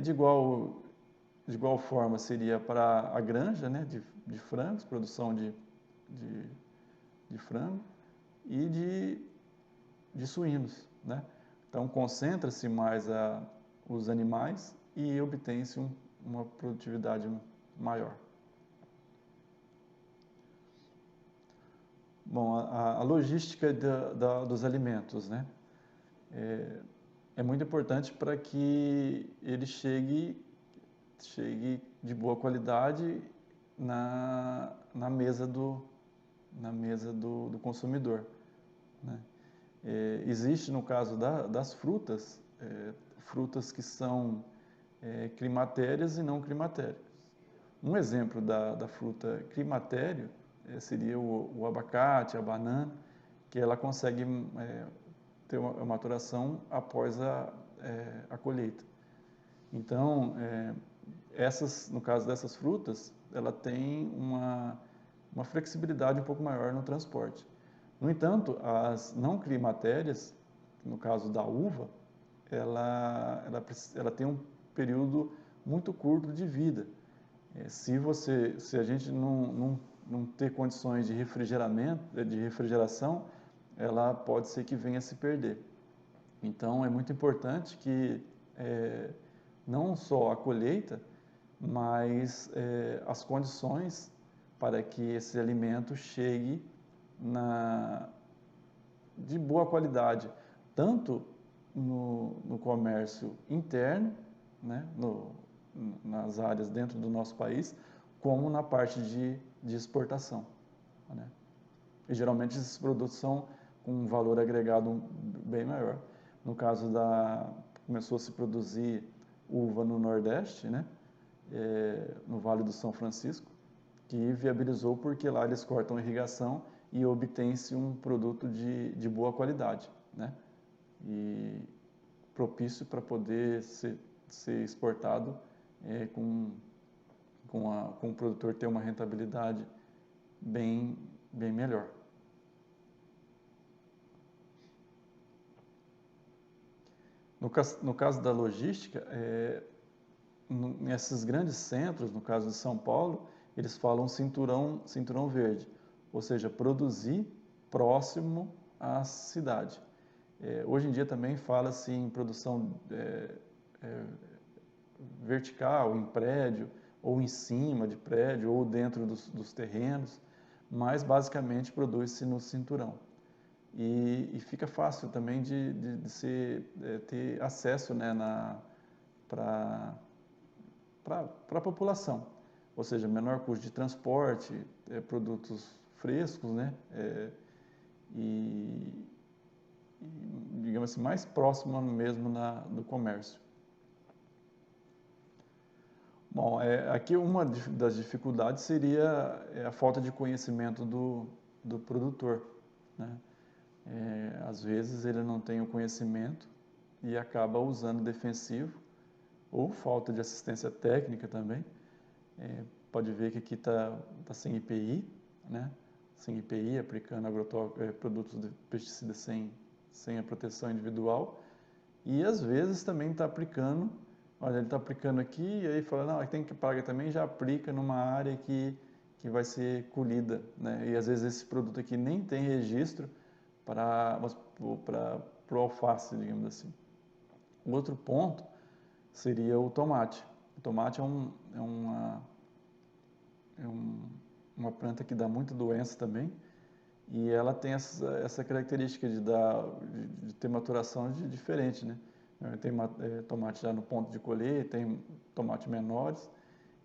De igual forma seria para a granja, né, de frangos, produção de frango e de suínos, né? Então concentra-se mais os animais e obtém-se uma produtividade maior. Bom, a logística dos alimentos, né? É muito importante para que ele chegue de boa qualidade na mesa do consumidor, né? Existe, no caso das frutas, frutas que são climatérias e não climatérias. Um exemplo da fruta climatério seria o abacate, a banana, que ela consegue ter uma maturação após a colheita. Então, no caso dessas frutas, ela tem uma flexibilidade um pouco maior no transporte. No entanto, as não climatérias, no caso da uva, ela tem um período muito curto de vida. Se a gente não ter condições de refrigeração, ela pode ser que venha a se perder. Então, é muito importante que não só a colheita, mas as condições para que esse alimento chegue de boa qualidade, tanto no comércio interno, né, nas áreas dentro do nosso país, como na parte de exportação, né? E geralmente esses produtos são com um valor agregado bem maior. No caso começou a se produzir uva no Nordeste, né, no Vale do São Francisco, que viabilizou porque lá eles cortam irrigação e obtém-se um produto de boa qualidade, né, e propício para poder ser exportado com o produtor ter uma rentabilidade bem melhor. No caso da logística, nesses grandes centros, no caso de São Paulo, eles falam cinturão verde, ou seja, produzir próximo à cidade. Hoje em dia também fala-se em produção vertical, em prédio, ou em cima de prédio, ou dentro dos terrenos, mas basicamente produz-se no cinturão. E fica fácil também de ter acesso, né, para a população, ou seja, menor custo de transporte, produtos frescos, né, e digamos assim, mais próximo mesmo do comércio. Bom, aqui uma das dificuldades seria a falta de conhecimento do produtor, né? Às vezes ele não tem o conhecimento e acaba usando defensivo ou falta de assistência técnica também. Pode ver que aqui está sem IPI, né? Sem IPI, aplicando produtos de pesticidas sem sem a proteção individual, e às vezes também está aplicando, olha, ele está aplicando aqui, e aí fala, não, tem que pagar também, já aplica numa área que vai ser colhida, né? E às vezes esse produto aqui nem tem registro para o alface, digamos assim. O outro ponto seria o tomate. O tomate é uma planta que dá muita doença também, e ela tem essa característica de ter maturação diferente, né? Tem tomate já no ponto de colher, tem tomate menores,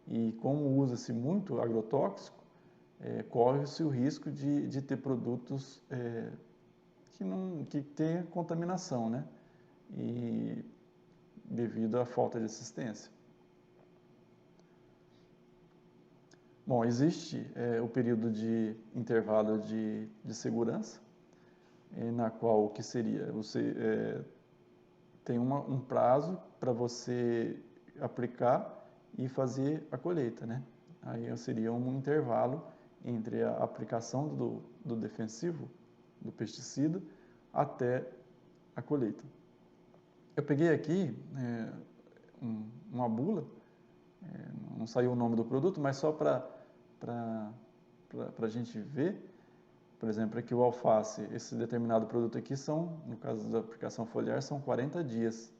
e como usa-se muito agrotóxico, corre-se o risco de ter produtos que tenha contaminação, né? E devido à falta de assistência. Bom, existe o período de intervalo de segurança, na qual o que seria? Você tem um prazo para você aplicar e fazer a colheita, né? Aí seria um intervalo entre a aplicação do defensivo, do pesticida, até a colheita. Eu peguei aqui uma bula, não saiu o nome do produto, mas só para a gente ver, por exemplo, aqui o alface, esse determinado produto aqui no caso da aplicação foliar, são 40 dias.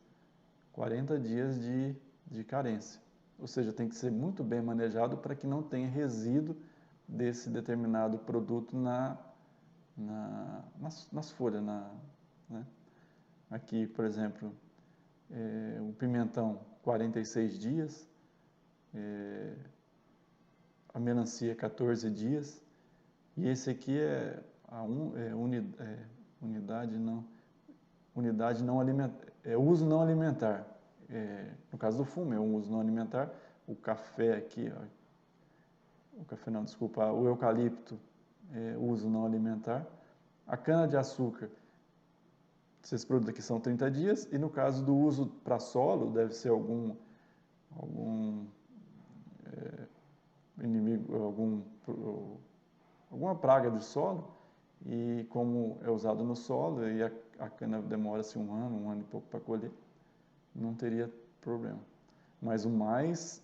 40 dias de carência. Ou seja, tem que ser muito bem manejado para que não tenha resíduo desse determinado produto nas folhas. Né? Aqui, por exemplo, o pimentão, 46 dias, a melancia, 14 dias, e esse aqui unidade não alimentar, uso não alimentar. No caso do fumo, é um uso não alimentar. O café aqui, o eucalipto, uso não alimentar. A cana-de-açúcar, esses produtos aqui são 30 dias, e no caso do uso para solo, deve ser algum inimigo, alguma praga de solo, e como é usado no solo, e a cana demora-se um ano e pouco para colher, não teria problema. Mas o mais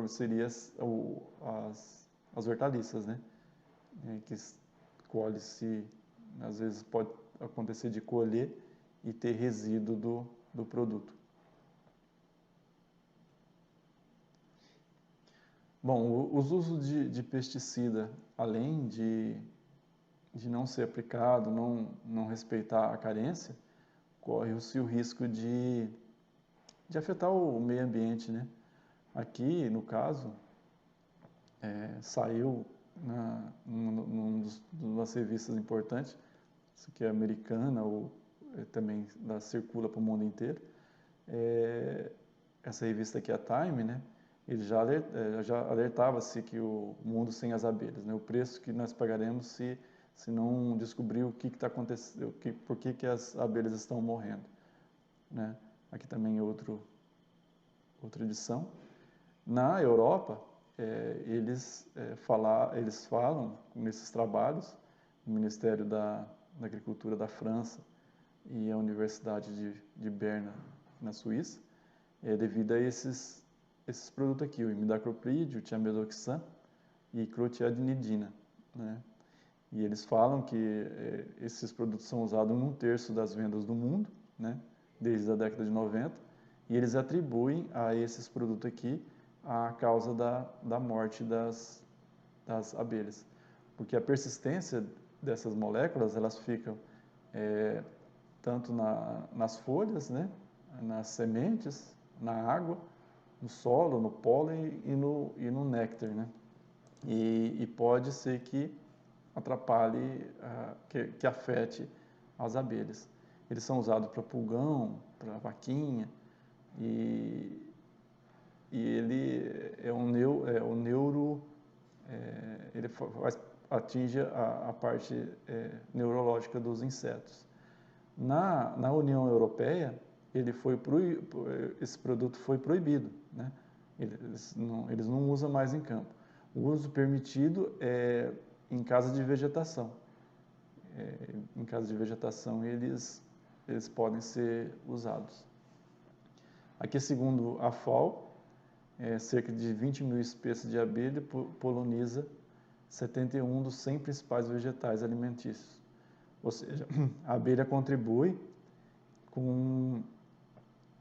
seria as hortaliças, né? Que colhe-se, às vezes pode acontecer de colher e ter resíduo do produto. Bom, os usos de pesticida, além de não ser aplicado, não respeitar a carência, corre-se o risco de afetar o meio ambiente, né? Aqui, no caso, saiu num das revistas importantes, isso aqui é americana, ou também circula para o mundo inteiro, essa revista aqui, a Time, né? Ele já alertava-se que o mundo sem as abelhas, né? O preço que nós pagaremos se não descobrir o que está acontecendo, por que as abelhas estão morrendo, né? Aqui também outra edição. Na Europa, eles falam nesses trabalhos, o Ministério da Agricultura da França e a Universidade de Berna, na Suíça, devido a esses produtos aqui, o imidacloprid, o tiamedoxam e clotianidina, né? E eles falam que esses produtos são usados em 1/3 das vendas do mundo, né? Desde a década de 90, e eles atribuem a esses produtos aqui a causa da morte das abelhas, porque a persistência dessas moléculas, elas ficam tanto nas folhas, né? Nas sementes, na água, no solo, no pólen e no néctar, né? E pode ser que atrapalhe, que afete as abelhas. Eles são usados para pulgão, para vaquinha, e ele ele atinge a parte neurológica dos insetos. Na União Europeia, esse produto foi proibido, né? Eles não usam mais em campo. O uso permitido é em casa de vegetação. em caso de vegetação, eles podem ser usados. Aqui, segundo a FAO, cerca de 20 mil espécies de abelha poloniza 71 dos 100 principais vegetais alimentícios. Ou seja, a abelha contribui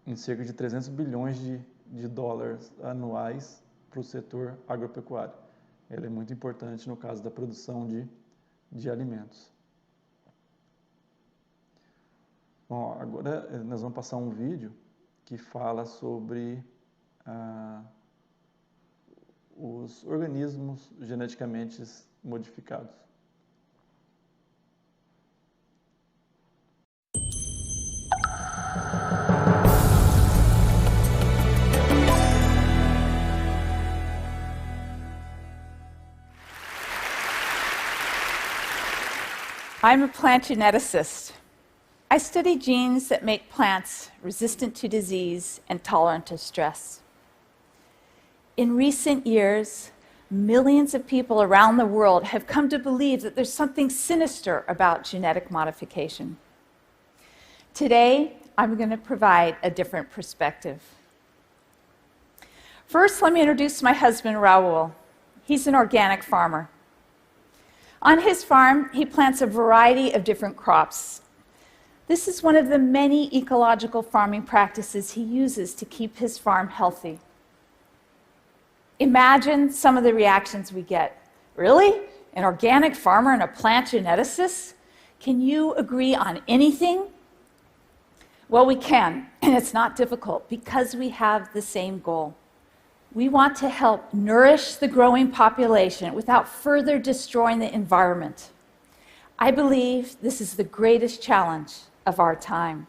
em cerca de 300 bilhões de dólares anuais para o setor agropecuário. Ela é muito importante no caso da produção de alimentos. Bom, agora nós vamos passar um vídeo que fala sobre os organismos geneticamente modificados. I'm a plant geneticist. I study genes that make plants resistant to disease and tolerant to stress. In recent years, millions of people around the world have come to believe that there's something sinister about genetic modification. Today, I'm going to provide a different perspective. First, let me introduce my husband, Raul. He's an organic farmer. On his farm, he plants a variety of different crops. This is one of the many ecological farming practices he uses to keep his farm healthy. Imagine some of the reactions we get. Really? An organic farmer and a plant geneticist? Can you agree on anything? Well, we can, and it's not difficult because we have the same goal. We want to help nourish the growing population without further destroying the environment. I believe this is the greatest challenge of our time.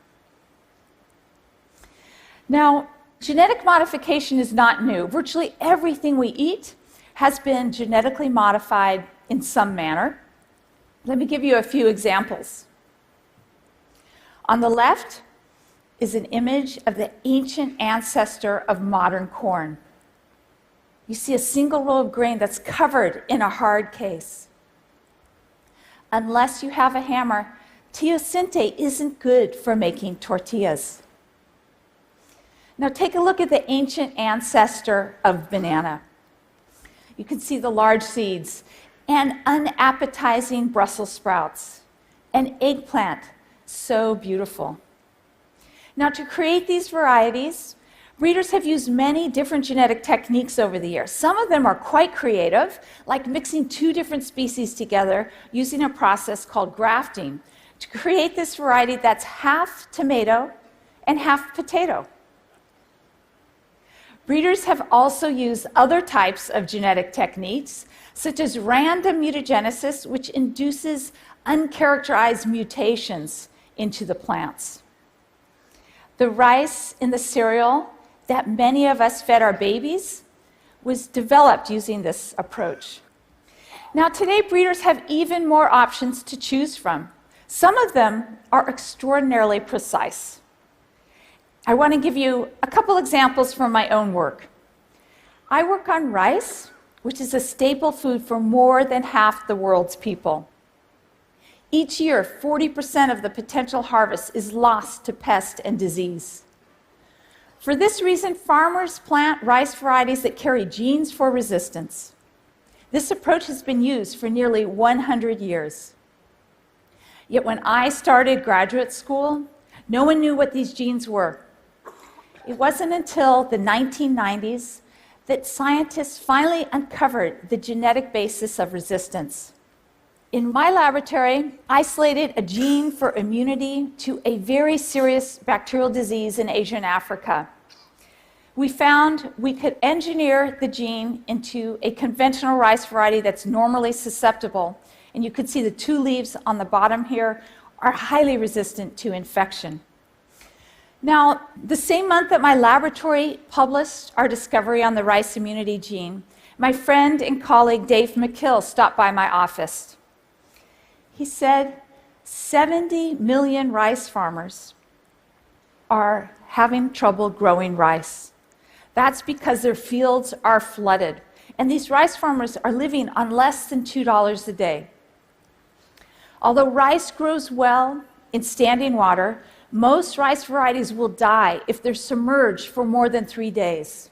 Now, genetic modification is not new. Virtually everything we eat has been genetically modified in some manner. Let me give you a few examples. On the left is an image of the ancient ancestor of modern corn. You see a single row of grain that's covered in a hard case. Unless you have a hammer, teosinte isn't good for making tortillas. Now take a look at the ancient ancestor of banana. You can see the large seeds and unappetizing Brussels sprouts, an eggplant, so beautiful. Now to create these varieties, breeders have used many different genetic techniques over the years. Some of them are quite creative, like mixing two different species together using a process called grafting to create this variety that's half tomato and half potato. Breeders have also used other types of genetic techniques, such as random mutagenesis, which induces uncharacterized mutations into the plants. The rice in the cereal that many of us fed our babies was developed using this approach. Now, today, breeders have even more options to choose from. Some of them are extraordinarily precise. I want to give you a couple examples from my own work. I work on rice, which is a staple food for more than half the world's people. Each year, 40% of the potential harvest is lost to pest and disease. For this reason, farmers plant rice varieties that carry genes for resistance. This approach has been used for nearly 100 years. Yet when I started graduate school, no one knew what these genes were. It wasn't until the 1990s that scientists finally uncovered the genetic basis of resistance. In my laboratory, I isolated a gene for immunity to a very serious bacterial disease in Asia and Africa. We found we could engineer the gene into a conventional rice variety that's normally susceptible. And you could see the two leaves on the bottom here are highly resistant to infection. Now, the same month that my laboratory published our discovery on the rice immunity gene, my friend and colleague Dave McKill stopped by my office. He said 70 million rice farmers are having trouble growing rice. That's because their fields are flooded. And these rice farmers are living on less than $2 a day. Although rice grows well in standing water, most rice varieties will die if they're submerged for more than 3 days.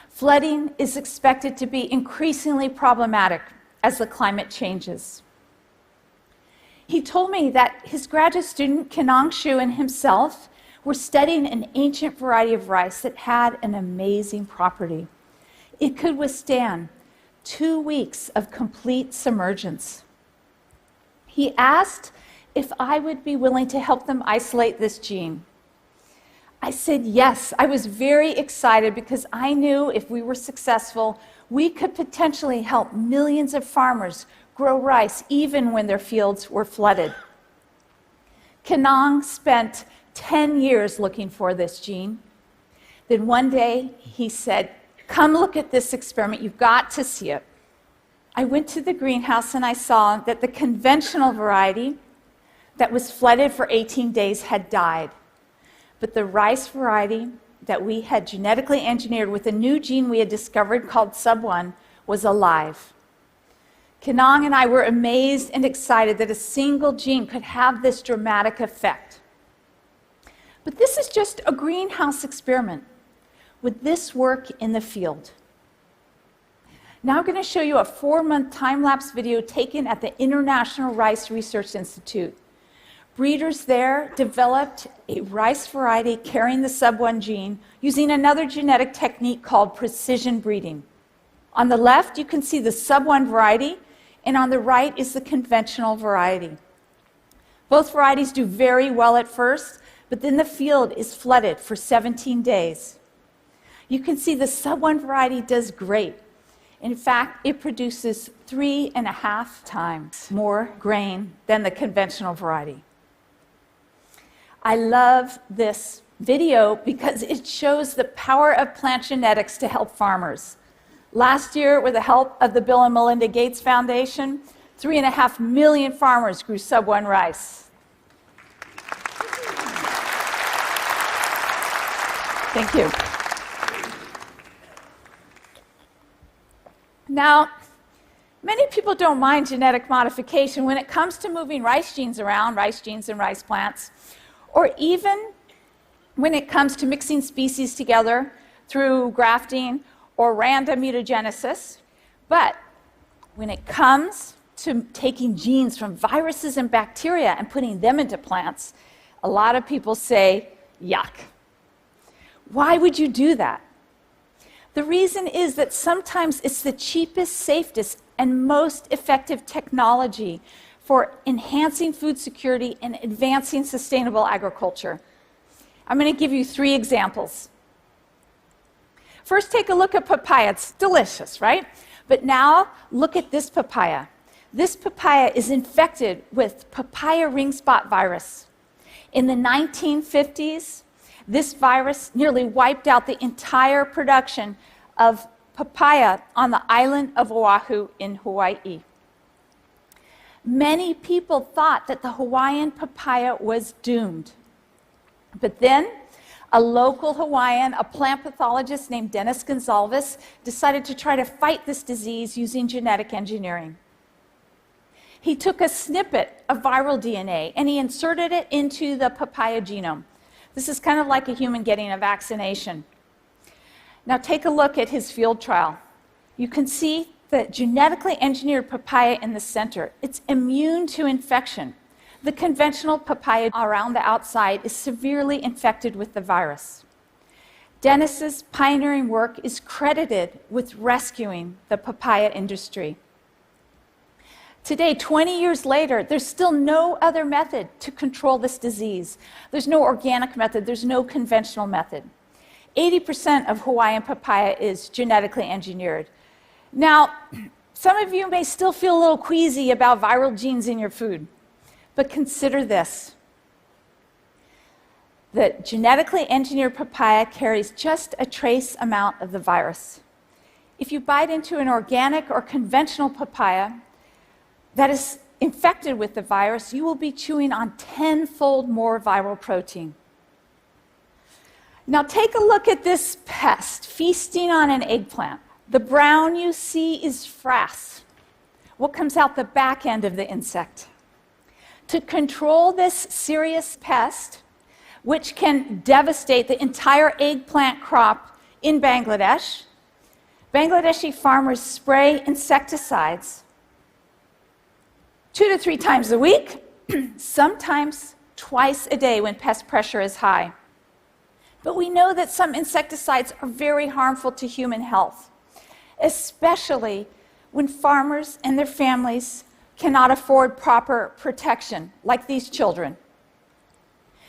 Flooding is expected to be increasingly problematic as the climate changes. He told me that his graduate student, Kenong Shu, and himself were studying an ancient variety of rice that had an amazing property. It could withstand 2 weeks of complete submergence. He asked if I would be willing to help them isolate this gene. I said yes. I was very excited because I knew if we were successful, we could potentially help millions of farmers grow rice even when their fields were flooded. Kenong spent 10 years looking for this gene. Then one day he said, "Come look at this experiment. You've got to see it." I went to the greenhouse and I saw that the conventional variety that was flooded for 18 days had died. But the rice variety that we had genetically engineered with a new gene we had discovered called SUB1 was alive. Kenong and I were amazed and excited that a single gene could have this dramatic effect. But this is just a greenhouse experiment. Would this work in the field? Now I'm going to show you a 4-month time-lapse video taken at the International Rice Research Institute. Breeders there developed a rice variety carrying the SUB1 gene using another genetic technique called precision breeding. On the left, you can see the SUB1 variety, and on the right is the conventional variety. Both varieties do very well at first, but then the field is flooded for 17 days. You can see the SUB1 variety does great. In fact, it produces 3.5 times more grain than the conventional variety. I love this video because it shows the power of plant genetics to help farmers. Last year, with the help of the Bill and Melinda Gates Foundation, 3.5 million farmers grew SUB1 rice. Thank you. Now, many people don't mind genetic modification when it comes to moving rice genes around, rice genes and rice plants, or even when it comes to mixing species together through grafting or random mutagenesis. But when it comes to taking genes from viruses and bacteria and putting them into plants, a lot of people say, yuck. Why would you do that? The reason is that sometimes it's the cheapest, safest, and most effective technology for enhancing food security and advancing sustainable agriculture. I'm going to give you 3 examples. First, take a look at papaya. It's delicious, right? But now, look at this papaya. This papaya is infected with papaya ring spot virus. In the 1950s, this virus nearly wiped out the entire production of papaya on the island of Oahu in Hawaii. Many people thought that the Hawaiian papaya was doomed. But then, a local Hawaiian, a plant pathologist named Dennis Gonsalves, decided to try to fight this disease using genetic engineering. He took a snippet of viral DNA and he inserted it into the papaya genome. This is kind of like a human getting a vaccination. Now take a look at his field trial. You can see the genetically engineered papaya in the center. It's immune to infection. The conventional papaya around the outside is severely infected with the virus. Dennis's pioneering work is credited with rescuing the papaya industry. Today, 20 years later, there's still no other method to control this disease. There's no organic method, there's no conventional method. 80% of Hawaiian papaya is genetically engineered. Now, some of you may still feel a little queasy about viral genes in your food, but consider this. The genetically engineered papaya carries just a trace amount of the virus. If you bite into an organic or conventional papaya that is infected with the virus, you will be chewing on 10-fold more viral protein. Now take a look at this pest feasting on an eggplant. The brown you see is frass. What comes out the back end of the insect? To control this serious pest, which can devastate the entire eggplant crop in Bangladesh, Bangladeshi farmers spray insecticides 2 to 3 times a week, sometimes twice a day when pest pressure is high. But we know that some insecticides are very harmful to human health, especially when farmers and their families cannot afford proper protection, like these children.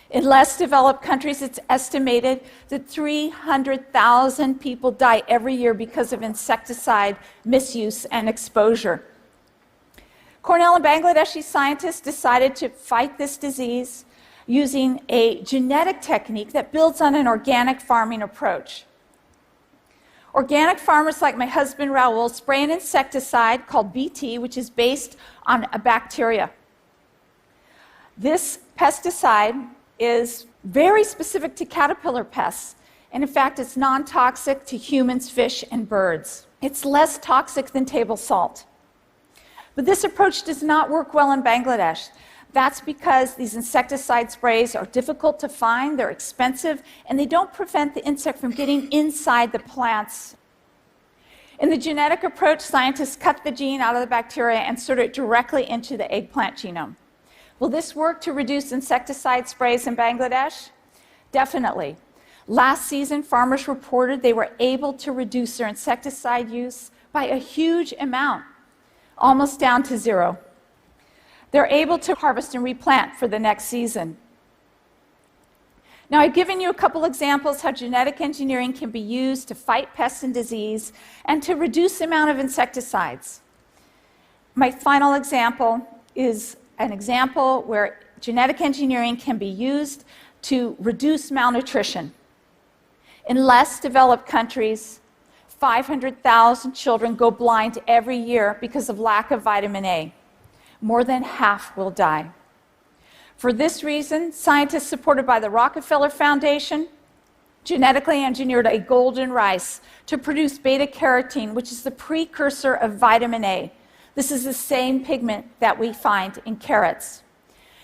In less developed countries, it's estimated that 300,000 people die every year because of insecticide misuse and exposure. Cornell and Bangladeshi scientists decided to fight this disease using a genetic technique that builds on an organic farming approach. Organic farmers like my husband Raul spray an insecticide called BT, which is based on a bacteria. This pesticide is very specific to caterpillar pests, and in fact it's non-toxic to humans, fish, and birds. It's less toxic than table salt. But this approach does not work well in Bangladesh. That's because these insecticide sprays are difficult to find, they're expensive, and they don't prevent the insect from getting inside the plants. In the genetic approach, scientists cut the gene out of the bacteria and insert it directly into the eggplant genome. Will this work to reduce insecticide sprays in Bangladesh? Definitely. Last season, farmers reported they were able to reduce their insecticide use by a huge amount, almost down to 0. They're able to harvest and replant for the next season. Now, I've given you a couple examples how genetic engineering can be used to fight pests and disease and to reduce the amount of insecticides. My final example is an example where genetic engineering can be used to reduce malnutrition. In less developed countries, 500,000 children go blind every year because of lack of vitamin A. More than half will die. For this reason, scientists supported by the Rockefeller Foundation genetically engineered a golden rice to produce beta-carotene, which is the precursor of vitamin A. This is the same pigment that we find in carrots.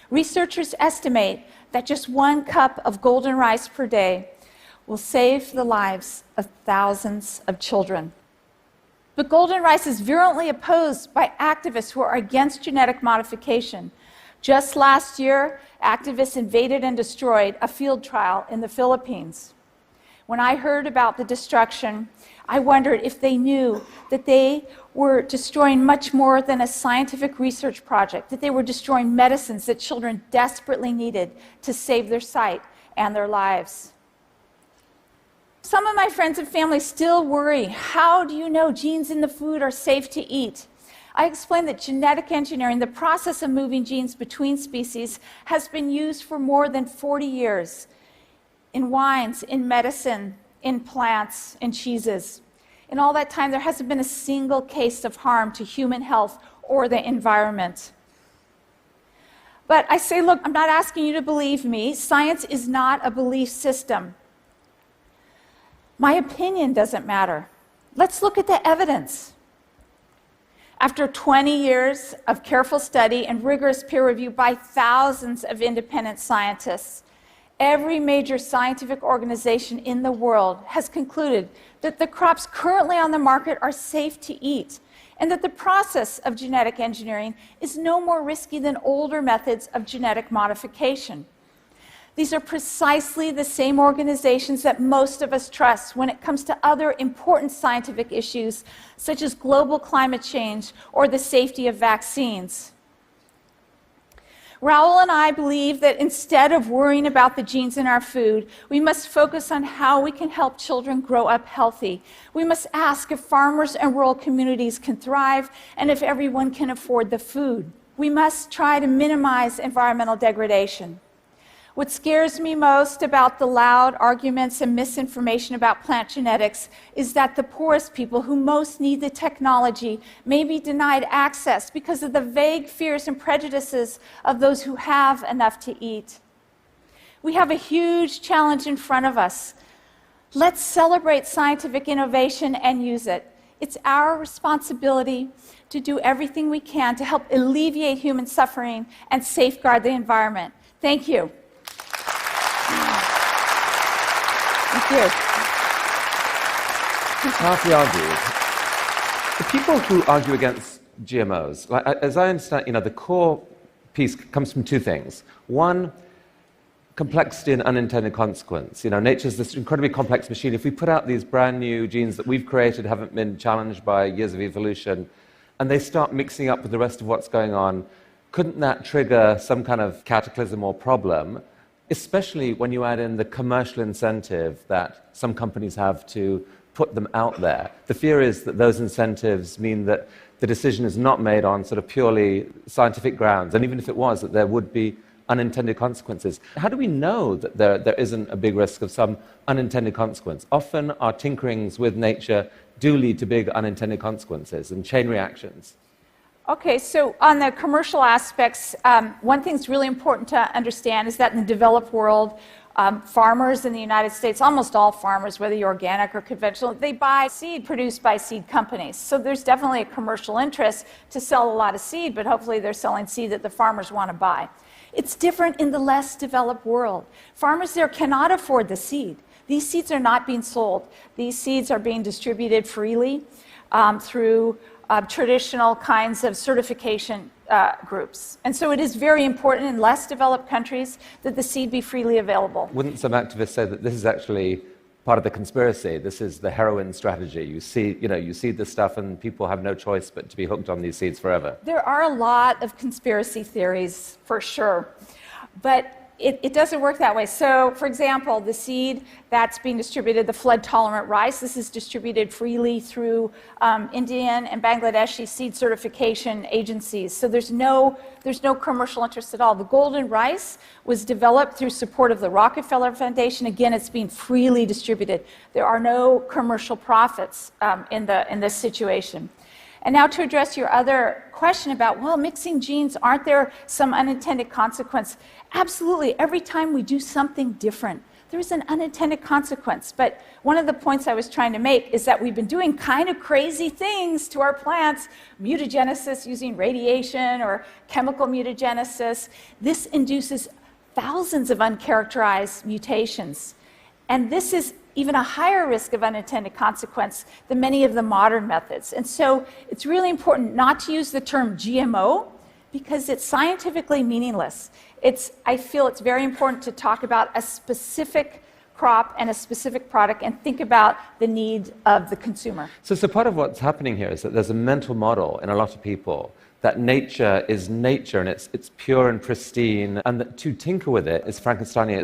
Researchers estimate that just 1 cup of golden rice per day will save the lives of thousands of children. But golden rice is virulently opposed by activists who are against genetic modification. Just last year, activists invaded and destroyed a field trial in the Philippines. When I heard about the destruction, I wondered if they knew that they were destroying much more than a scientific research project, that they were destroying medicines that children desperately needed to save their sight and their lives. Some of my friends and family still worry, how do you know genes in the food are safe to eat? I explained that genetic engineering, the process of moving genes between species, has been used for more than 40 years in wines, in medicine, in plants, in cheeses. In all that time, there hasn't been a single case of harm to human health or the environment. But I say, look, I'm not asking you to believe me. Science is not a belief system. My opinion doesn't matter. Let's look at the evidence. After 20 years of careful study and rigorous peer review by thousands of independent scientists, every major scientific organization in the world has concluded that the crops currently on the market are safe to eat, and that the process of genetic engineering is no more risky than older methods of genetic modification. These are precisely the same organizations that most of us trust when it comes to other important scientific issues, such as global climate change or the safety of vaccines. Raul and I believe that instead of worrying about the genes in our food, we must focus on how we can help children grow up healthy. We must ask if farmers and rural communities can thrive and if everyone can afford the food. We must try to minimize environmental degradation. What scares me most about the loud arguments and misinformation about plant genetics is that the poorest people who most need the technology may be denied access because of the vague fears and prejudices of those who have enough to eat. We have a huge challenge in front of us. Let's celebrate scientific innovation and use it. It's our responsibility to do everything we can to help alleviate human suffering and safeguard the environment. Thank you. Thank you. Powerfully argued. The people who argue against GMOs, as I understand, the core piece comes from two things. One, complexity and unintended consequence. Nature's this incredibly complex machine. If we put out these brand new genes that we've created, haven't been challenged by years of evolution, and they start mixing up with the rest of what's going on, couldn't that trigger some kind of cataclysm or problem, especially when you add in the commercial incentive that some companies have to put them out there? The fear is that those incentives mean that the decision is not made on sort of purely scientific grounds, and even if it was, that there would be unintended consequences. How do we know that there isn't a big risk of some unintended consequence? Often our tinkerings with nature do lead to big unintended consequences and chain reactions. Okay, so on the commercial aspects, one thing that's really important to understand is that in the developed world, farmers in the United States, almost all farmers, whether you're organic or conventional, they buy seed produced by seed companies. So there's definitely a commercial interest to sell a lot of seed, but hopefully they're selling seed that the farmers want to buy. It's different in the less developed world. Farmers there cannot afford the seed. These seeds are not being sold. These seeds are being distributed freely through traditional kinds of certification groups. And so it is very important in less developed countries that the seed be freely available. Wouldn't some activists say that this is actually part of the conspiracy? This is the heroin strategy. You seed this stuff and people have no choice but to be hooked on these seeds forever. There are a lot of conspiracy theories, for sure. But it doesn't work that way. So, for example, the seed that's being distributed, the flood-tolerant rice, this is distributed freely through Indian and Bangladeshi seed certification agencies. So there's no commercial interest at all. The golden rice was developed through support of the Rockefeller Foundation. Again, it's being freely distributed. There are no commercial profits in this situation. And now to address your other question about, well, mixing genes, aren't there some unintended consequence? Absolutely. Every time we do something different, there's an unintended consequence. But one of the points I was trying to make is that we've been doing kind of crazy things to our plants, mutagenesis using radiation or chemical mutagenesis. This induces thousands of uncharacterized mutations. And this is even a higher risk of unintended consequence than many of the modern methods. And so it's really important not to use the term GMO because it's scientifically meaningless. I feel it's very important to talk about a specific crop and a specific product and think about the need of the consumer. So part of what's happening here is that there's a mental model in a lot of people that nature is nature and it's pure and pristine, and that to tinker with it is Frankensteinian.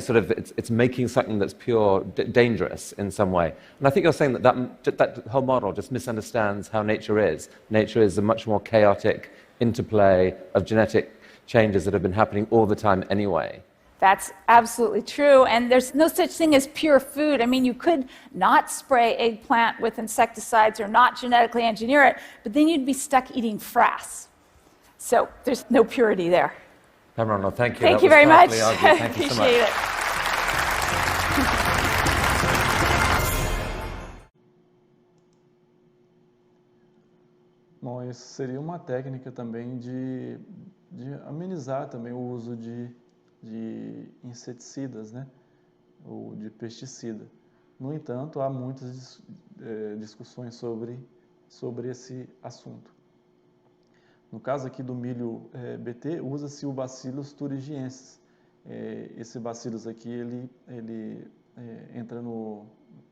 It's making something that's pure dangerous in some way. And I think you're saying that whole model just misunderstands how nature is. Nature is a much more chaotic interplay of genetic changes that have been happening all the time anyway. That's absolutely true, and there's no such thing as pure food. I mean, you could not spray eggplant with insecticides or not genetically engineer it, but then you'd be stuck eating frass. So there's no purity there. Pamela Arnold, thank you. Thank you very much. Thank you so much. Appreciate it. Bom, isso seria uma técnica também de amenizar também o uso de inseticidas, né? Ou de pesticida. No entanto, há muitas discussões sobre esse assunto. No caso aqui do milho BT, usa-se o Bacillus thuringiensis. Esse bacillus aqui, ele entra no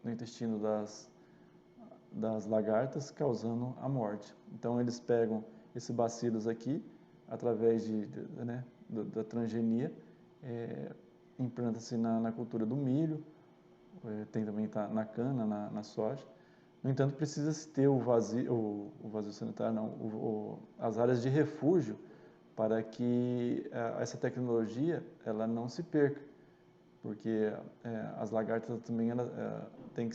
intestino das lagartas, causando a morte. Então, eles pegam esse bacillus aqui, através da transgenia, implanta-se na cultura do milho, tem também na cana, na soja. No entanto, precisa-se ter o vazio sanitário, não, as áreas de refúgio, para que essa tecnologia ela não se perca, porque as lagartas também tem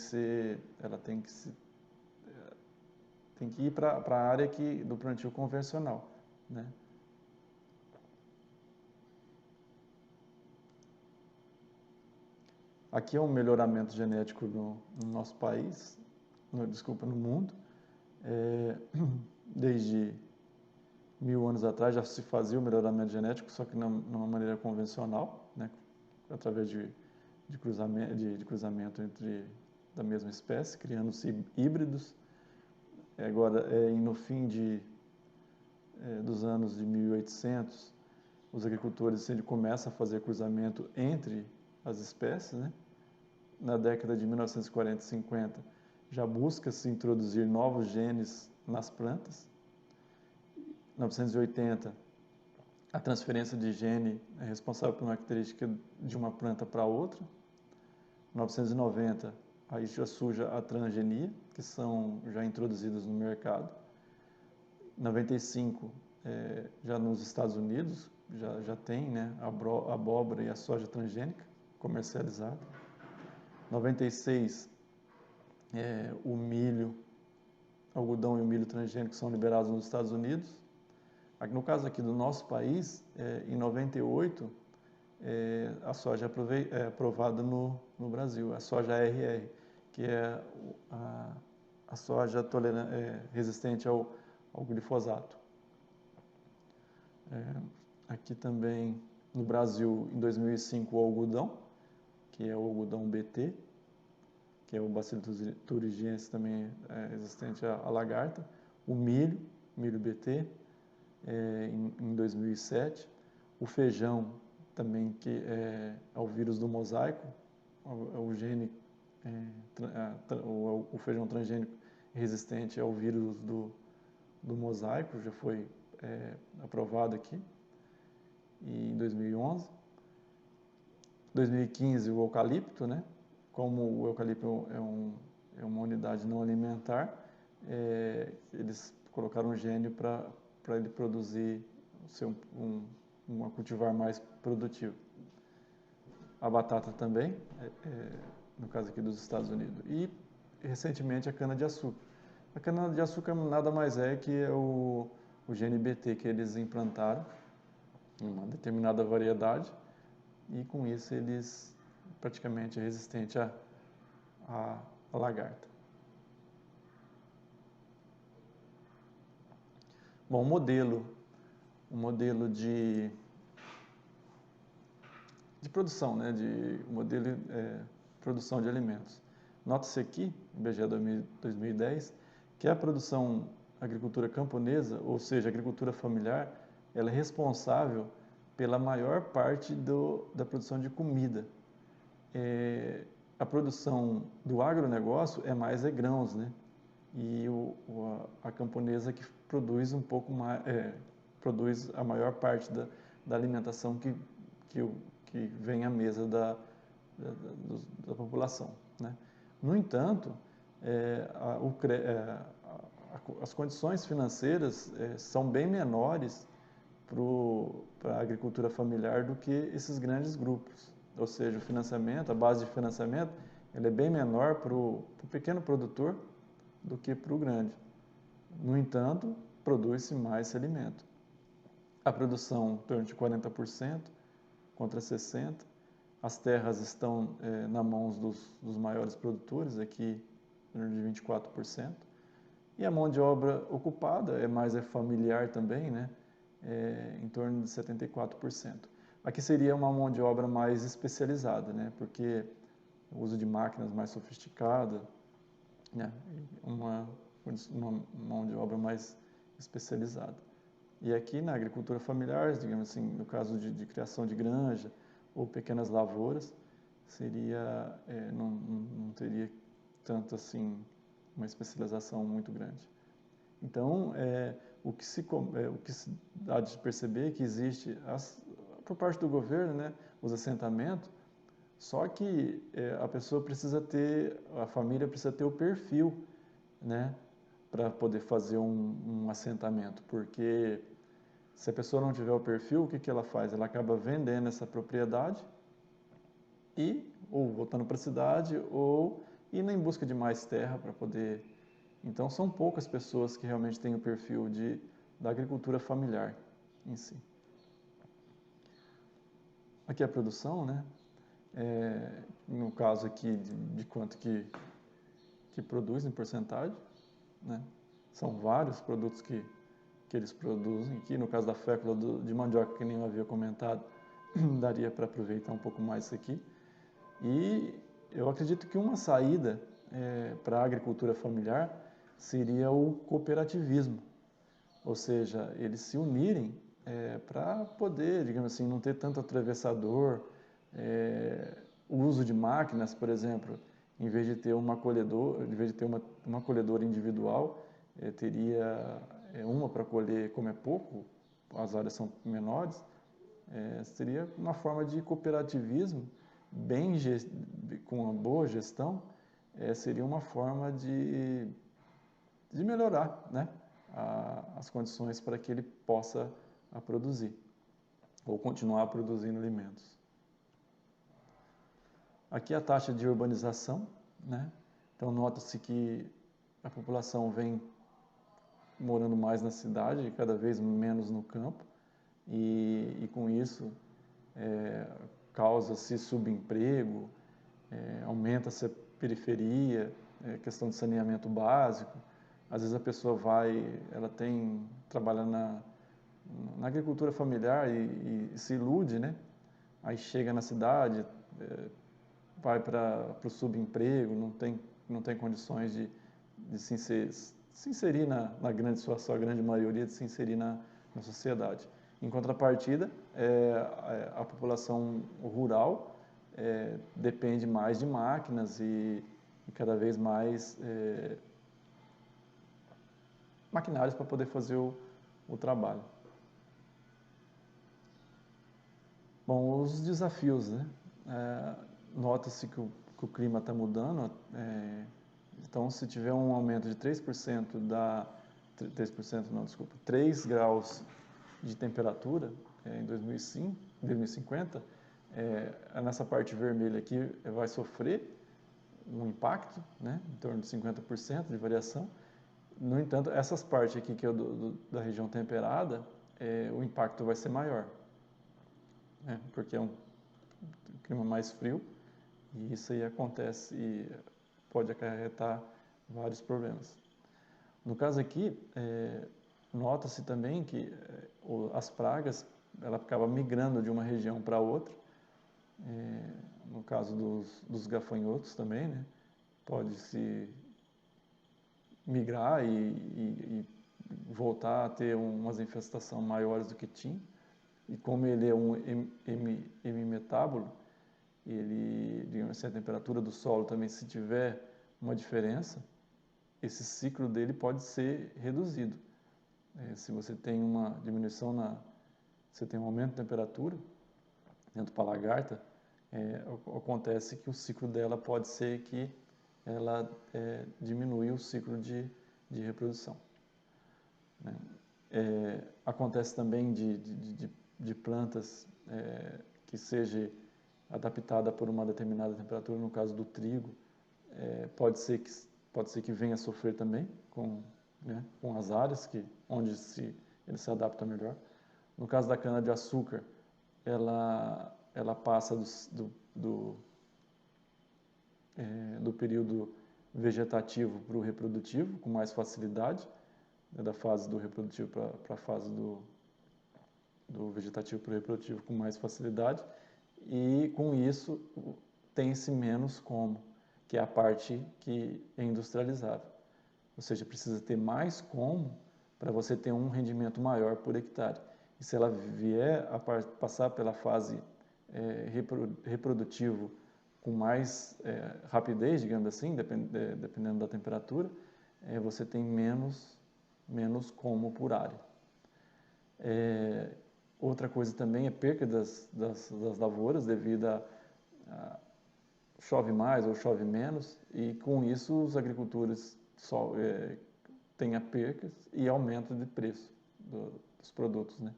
que ir para a área do plantio convencional, né? Aqui é um melhoramento genético no nosso país, no mundo, desde 1000 anos atrás já se fazia o melhoramento genético, só que numa maneira convencional, né, através de cruzamento da mesma espécie, criando-se híbridos. Agora, no fim dos anos de 1800, os agricultores começam a fazer cruzamento entre as espécies, né? Na década de 1940 e 50, já busca-se introduzir novos genes nas plantas. 1980, a transferência de gene é responsável por uma característica de uma planta para outra. 1990, aí já surge a transgenia, que são já introduzidas no mercado. 95, já nos Estados Unidos, já tem, né, a abóbora e a soja transgênica comercializada. 96, o milho, algodão e o milho transgênico são liberados nos Estados Unidos. No caso aqui do nosso país, em 98, a soja é aprovada no Brasil, a soja RR, que é a soja resistente ao glifosato. Aqui também no Brasil, em 2005, o algodão, que é o algodão BT, que é o Bacillus thuringiensis, também resistente à lagarta. O milho BT, em 2007. O feijão também, que é o vírus do mosaico, o gene, o feijão transgênico resistente ao vírus do mosaico, já foi aprovado aqui, e em 2011. 2015, o eucalipto, né? Como o eucalipto é uma unidade não alimentar, eles colocaram um gene para ele produzir, ser um cultivar mais produtivo. A batata também, no caso aqui dos Estados Unidos. E, recentemente, a cana-de-açúcar. A cana-de-açúcar nada mais é que o gene BT que eles implantaram em uma determinada variedade, e com isso eles praticamente é resistente à lagarta. Bom, o modelo de produção, né, de produção de alimentos. Nota-se aqui, IBGE 2010, que a agricultura camponesa, ou seja, a agricultura familiar, ela é responsável pela maior parte da produção de comida. A produção do agronegócio mais grãos, né? E a camponesa que produz um pouco mais, produz a maior parte da alimentação que vem à mesa da população, né? No entanto, as condições financeiras são bem menores para a agricultura familiar do que esses grandes grupos. Ou seja, o financiamento, a base de financiamento, ele é bem menor para o pequeno produtor do que para o grande. No entanto, produz-se mais esse alimento. A produção em torno de 40% contra 60%. As terras estão na mãos dos maiores produtores, aqui em torno de 24%. E a mão de obra ocupada é familiar também, né? Em torno de 74%. Aqui seria uma mão de obra mais especializada, né? Porque o uso de máquinas mais sofisticadas, né? Uma mão de obra mais especializada. E aqui na agricultura familiar, digamos assim, no caso de criação de granja ou pequenas lavouras, não teria tanto assim uma especialização muito grande. Então, o que se dá de perceber é que existe, por parte do governo, né, os assentamentos, só que a família precisa ter o perfil, né, para poder fazer um assentamento, porque se a pessoa não tiver o perfil, o que ela faz? Ela acaba vendendo essa propriedade ou voltando para a cidade, ou indo em busca de mais terra para poder. Então, são poucas pessoas que realmente têm o perfil da agricultura familiar em si. Aqui a produção, né? No caso aqui de quanto que produz em porcentagem, né? São vários produtos que que eles produzem aqui, no caso da fécula de mandioca, que nem eu havia comentado, daria para aproveitar um pouco mais isso aqui. E eu acredito que uma saída para a agricultura familiar seria o cooperativismo, ou seja, eles se unirem para poder, digamos assim, não ter tanto atravessador, o uso de máquinas, por exemplo, em vez de ter uma colhedora individual, teria uma para colher, como é pouco, as áreas são menores, seria uma forma de cooperativismo, com uma boa gestão, seria uma forma de melhorar, né, as condições para que ele possa produzir, ou continuar produzindo alimentos. Aqui a taxa de urbanização, né? Então nota-se que a população vem morando mais na cidade, cada vez menos no campo, e com isso causa-se subemprego, aumenta-se a periferia, questão de saneamento básico. Às vezes a pessoa ela trabalha na agricultura familiar e se ilude, né? Aí chega na cidade, vai para o subemprego, não tem condições de se inserir sua grande maioria, de se inserir na sociedade. Em contrapartida, a população rural depende mais de máquinas e cada vez mais maquinários para poder fazer o trabalho. Bom, os desafios, né? Nota-se que o clima está mudando, então se tiver um aumento de 3% 3 graus de temperatura em 2050, nessa parte vermelha aqui vai sofrer um impacto, né, em torno de 50% de variação. No entanto, essas partes aqui que é da região temperada, o impacto vai ser maior, né, porque é um clima mais frio e isso aí acontece e pode acarretar vários problemas. No caso aqui, nota-se também que as pragas ela acaba migrando de uma região para outra. No caso dos gafanhotos também, né? Pode-se migrar e voltar a ter umas infestações maiores do que tinha. E como ele é um hemimetábolo, digamos assim, a temperatura do solo também, se tiver uma diferença, esse ciclo dele pode ser reduzido. Se você tem uma diminuição você tem um aumento de temperatura dentro da lagarta, acontece que o ciclo dela pode ser que ela diminui o ciclo de reprodução, né? Acontece também de plantas que seja adaptada por uma determinada temperatura, no caso do trigo, pode ser que venha a sofrer também com as áreas onde ele se adapta melhor. No caso da cana-de-açúcar, ela passa do período vegetativo para o reprodutivo com mais facilidade, da fase do reprodutivo para a fase do vegetativo para o reprodutivo com mais facilidade, e com isso tem-se menos como, que é a parte que é industrializável. Ou seja, precisa ter mais como para você ter um rendimento maior por hectare. E se ela vier a passar pela fase reprodutivo com mais rapidez, digamos assim, dependendo da temperatura, você tem menos como por área. Outra coisa também é perca das lavouras devido a chove mais ou chove menos, e com isso os agricultores têm percas e aumento de preço dos produtos, né?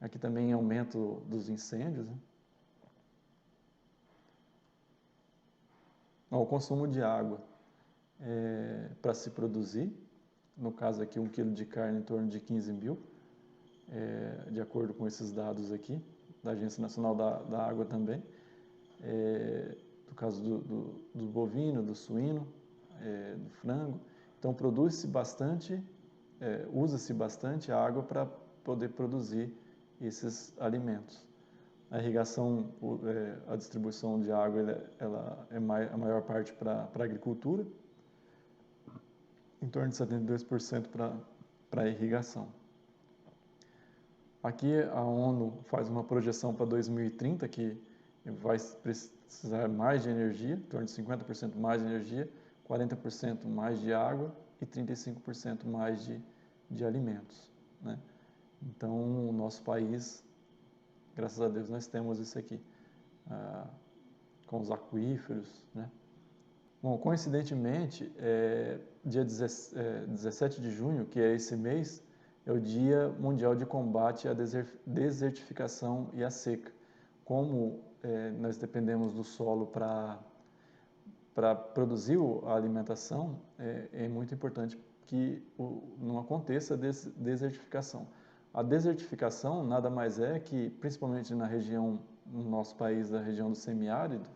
Aqui também aumento dos incêndios, né? O consumo de água para se produzir, no caso aqui 1 kg de carne em torno de 15 mil, de acordo com esses dados aqui, da Agência Nacional da Água também, no caso do bovino, do suíno, do frango. Então produz-se bastante usa-se bastante a água para poder produzir esses alimentos. A irrigação, a distribuição de água, ela é a maior parte para a agricultura, em torno de 72% para a irrigação. Aqui a ONU faz uma projeção para 2030 que vai precisar mais de energia, em torno de 50% mais de energia, 40% mais de água e 35% mais de alimentos, né? Então, o nosso país, graças a Deus, nós temos isso aqui, com os aquíferos, né? Bom, coincidentemente, dia 17 de junho, que é esse mês, é o Dia Mundial de Combate à Desertificação e à Seca. Como nós dependemos do solo para produzir a alimentação, é muito importante que não aconteça a desertificação. A desertificação nada mais é que, principalmente na região, no nosso país, da região do semiárido,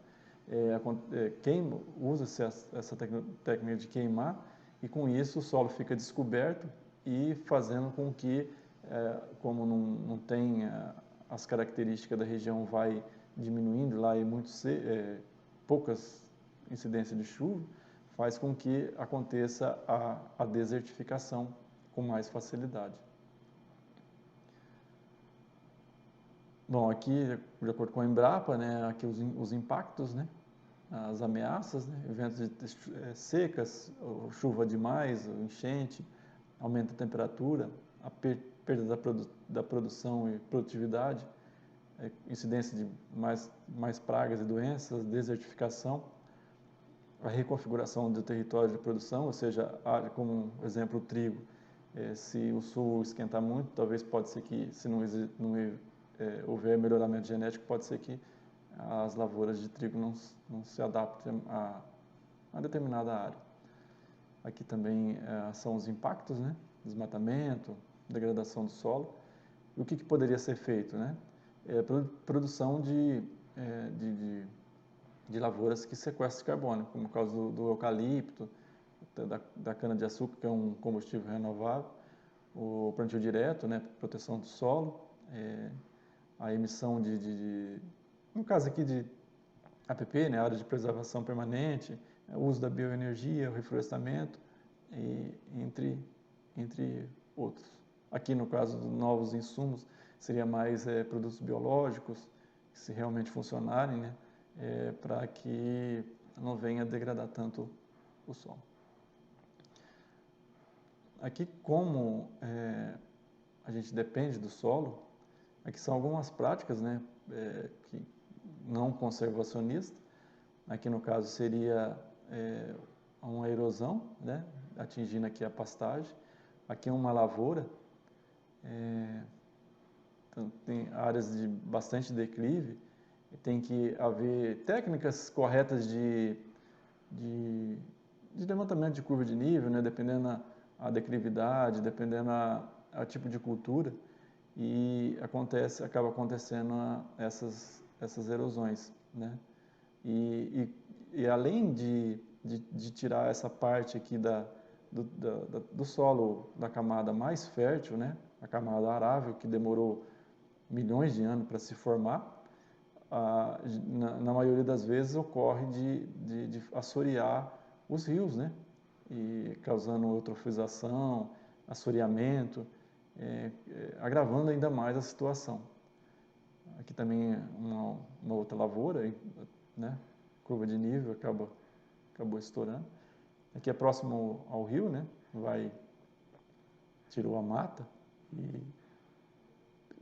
usa-se essa técnica de queimar e com isso o solo fica descoberto e fazendo com que, como não tem as características da região, vai diminuindo lá e poucas incidências de chuva, faz com que aconteça a desertificação com mais facilidade. Bom, aqui, de acordo com a Embrapa, né, aqui os impactos, né, as ameaças, né, eventos de secas, chuva demais, enchente, aumento da temperatura, a perda da produção e produtividade, incidência de mais pragas e doenças, desertificação, a reconfiguração do território de produção, ou seja, como exemplo o trigo, se o sul esquentar muito, talvez pode ser que, se não houver melhoramento genético, pode ser que as lavouras de trigo não se adaptem a determinada área. Aqui também são os impactos, né? Desmatamento, degradação do solo. E o que poderia ser feito, né? Produção de lavouras que sequestram carbono, como o caso do eucalipto, da cana-de-açúcar, que é um combustível renovável, o plantio direto, né? Proteção do solo, a emissão no caso aqui de APP, né, área de preservação permanente, o uso da bioenergia, o reflorestamento, entre outros. Aqui no caso dos novos insumos, seria mais produtos biológicos, se realmente funcionarem, né, para que não venha degradar tanto o solo. Aqui, como a gente depende do solo, aqui são algumas práticas, né, que não conservacionistas. Aqui no caso seria uma erosão, né, atingindo aqui a pastagem. Aqui é uma lavoura, então tem áreas de bastante declive, tem que haver técnicas corretas de levantamento de curva de nível, né, dependendo a declividade, dependendo a tipo de cultura, e acaba acontecendo essas erosões, né? E além de tirar essa parte aqui do solo, da camada mais fértil, né, a camada arável, que demorou milhões de anos para se formar, na maioria das vezes ocorre de assorear os rios, né, e causando eutrofização, assoreamento, agravando ainda mais a situação. Aqui também uma outra lavoura, né, curva de nível acabou estourando. Aqui é próximo ao rio, né, tirou a mata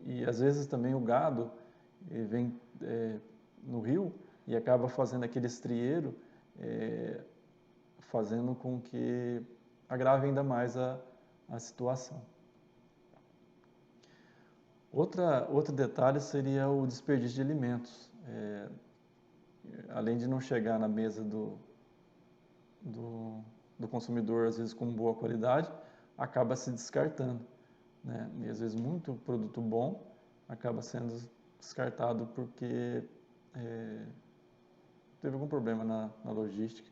e às vezes também o gado vem no rio e acaba fazendo aquele estrieiro, fazendo com que agrave ainda mais a situação. Outro detalhe seria o desperdício de alimentos. Além de não chegar na mesa do consumidor, às vezes com boa qualidade, acaba se descartando, né? E às vezes muito produto bom acaba sendo descartado porque teve algum problema na logística.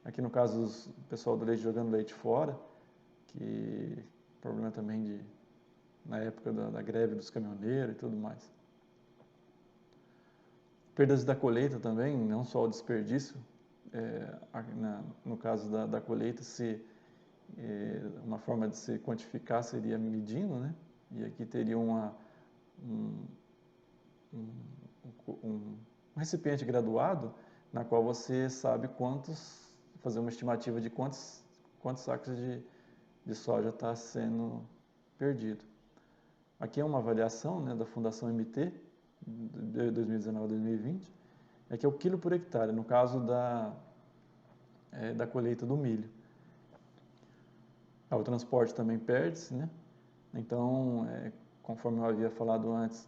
Aqui no caso, o pessoal do leite jogando leite fora, que problema também na época da greve dos caminhoneiros e tudo mais. Perdas da colheita também, não só o desperdício, no caso da colheita, uma forma de se quantificar seria medindo, né? E aqui teria um recipiente graduado, na qual você sabe fazer uma estimativa de quantos sacos de soja está sendo perdido. Aqui é uma avaliação, né, da Fundação MT, de 2019 a 2020, que é o quilo por hectare, no caso da colheita do milho. O transporte também perde-se, né? Então, conforme eu havia falado antes,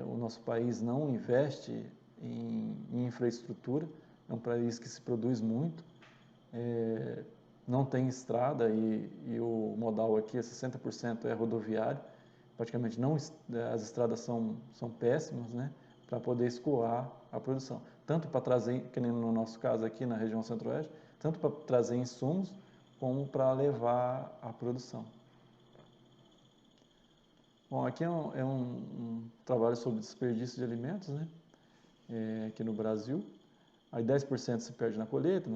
o nosso país não investe em infraestrutura, é um país que se produz muito, não tem estrada e o modal aqui 60% é rodoviário, praticamente as estradas são péssimas, né, para poder escoar a produção, tanto para trazer, que nem no nosso caso aqui na região centro-oeste, tanto para trazer insumos como para levar a produção. Bom, aqui é um trabalho sobre desperdício de alimentos, né, aqui no Brasil. Aí 10% se perde na colheita,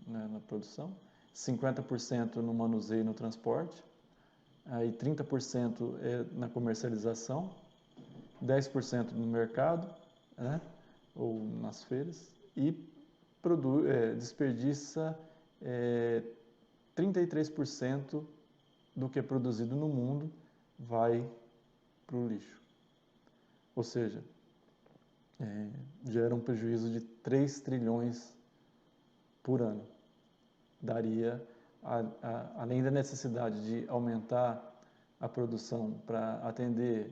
na produção, 50% no manuseio e no transporte, aí 30% na comercialização, 10% no mercado, né, ou nas feiras, e desperdiça 33% do que é produzido no mundo vai para o lixo. Ou seja, gera um prejuízo de 3 trilhões por ano. Daria, além da necessidade de aumentar a produção para atender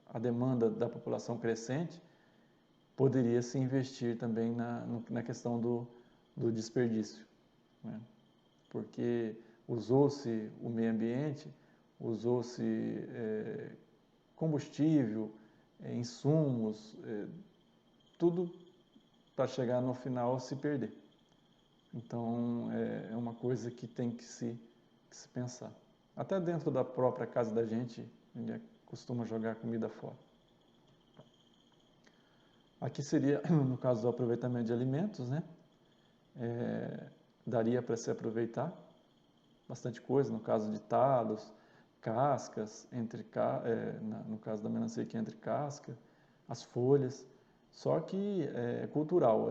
a demanda da população crescente, poderia se investir também na questão do desperdício, né? Porque usou-se o meio ambiente, usou-se combustível, insumos, tudo para chegar no final se perder. Então, é uma coisa que tem que se pensar. Até dentro da própria casa da gente, ninguém costuma jogar comida fora. Aqui seria, no caso do aproveitamento de alimentos, né? Daria para se aproveitar bastante coisa, no caso de talos, cascas, no caso da melancia aqui entre casca, as folhas, só que é cultural,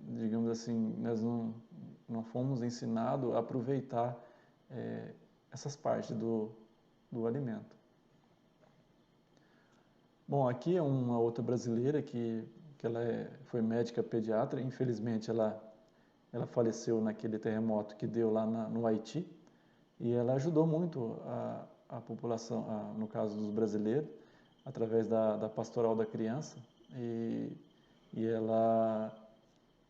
digamos assim, nós não fomos ensinados a aproveitar essas partes do alimento. Bom, aqui é uma outra brasileira que ela foi médica pediatra, infelizmente ela faleceu naquele terremoto que deu lá no Haiti, e ela ajudou muito a população, no caso dos brasileiros, através da pastoral da criança, e ela,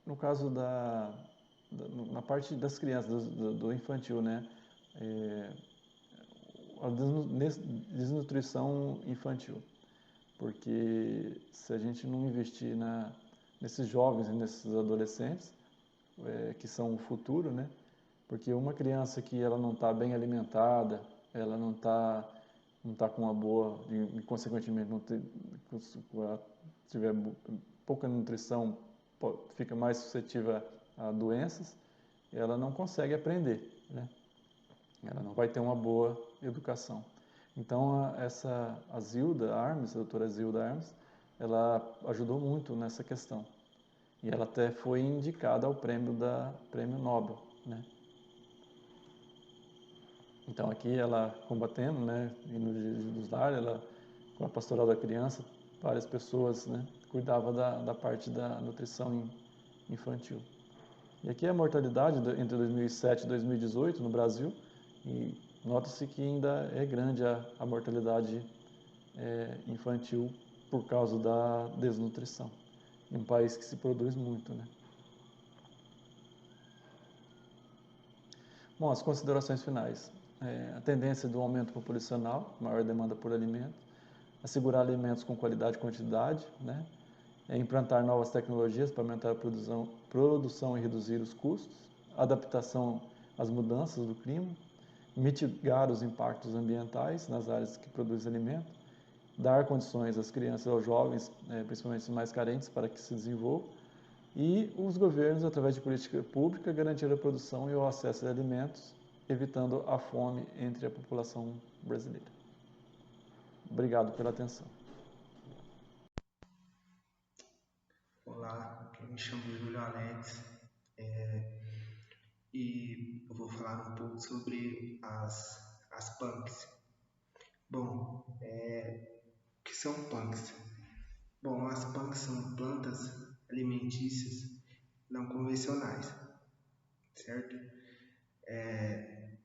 no caso na parte das crianças, do infantil, né, a desnutrição infantil, porque se a gente não investir nesses jovens e nesses adolescentes, que são o futuro, né, porque uma criança que ela não está bem alimentada, ela não está com uma boa, e consequentemente tiver pouca nutrição, fica mais suscetível a doenças, ela não consegue aprender, né? Ela não vai ter uma boa educação. Então, a Zilda Armes, a doutora Zilda Armes, ela ajudou muito nessa questão. E ela até foi indicada ao prêmio Nobel, né? Então, aqui ela combatendo, né, e no Dia dos Lar, ela, com a pastoral da criança, várias pessoas, né, cuidava da parte da nutrição infantil. E aqui a mortalidade entre 2007 e 2018 no Brasil, e nota-se que ainda é grande a mortalidade infantil por causa da desnutrição, em um país que se produz muito, né? Bom, as considerações finais. A tendência do aumento populacional, maior demanda por alimentos, assegurar alimentos com qualidade e quantidade, né? Implantar novas tecnologias para aumentar a produção e reduzir os custos, adaptação às mudanças do clima, mitigar os impactos ambientais nas áreas que produzem alimento, dar condições às crianças e aos jovens, principalmente os mais carentes, para que se desenvolvam, e os governos, através de política pública, garantir a produção e o acesso a alimentos, evitando a fome entre a população brasileira. Obrigado pela atenção. Olá, eu me chamo Júlio Alex e eu vou falar um pouco sobre as punks. Bom, o que são punks? Bom, as punks são plantas alimentícias não convencionais, certo?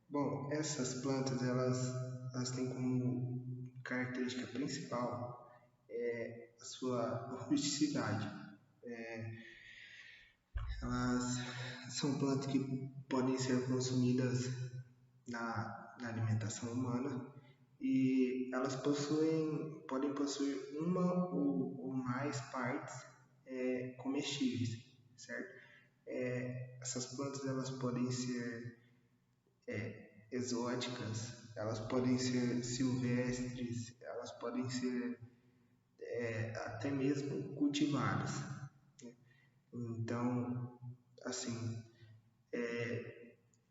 Bom, essas plantas elas têm como característica principal a sua rusticidade. Elas são plantas que podem ser consumidas na alimentação humana e elas podem possuir uma ou mais partes comestíveis, certo? Essas plantas elas podem ser exóticas, elas podem ser silvestres, elas podem ser até mesmo cultivadas. Então, assim,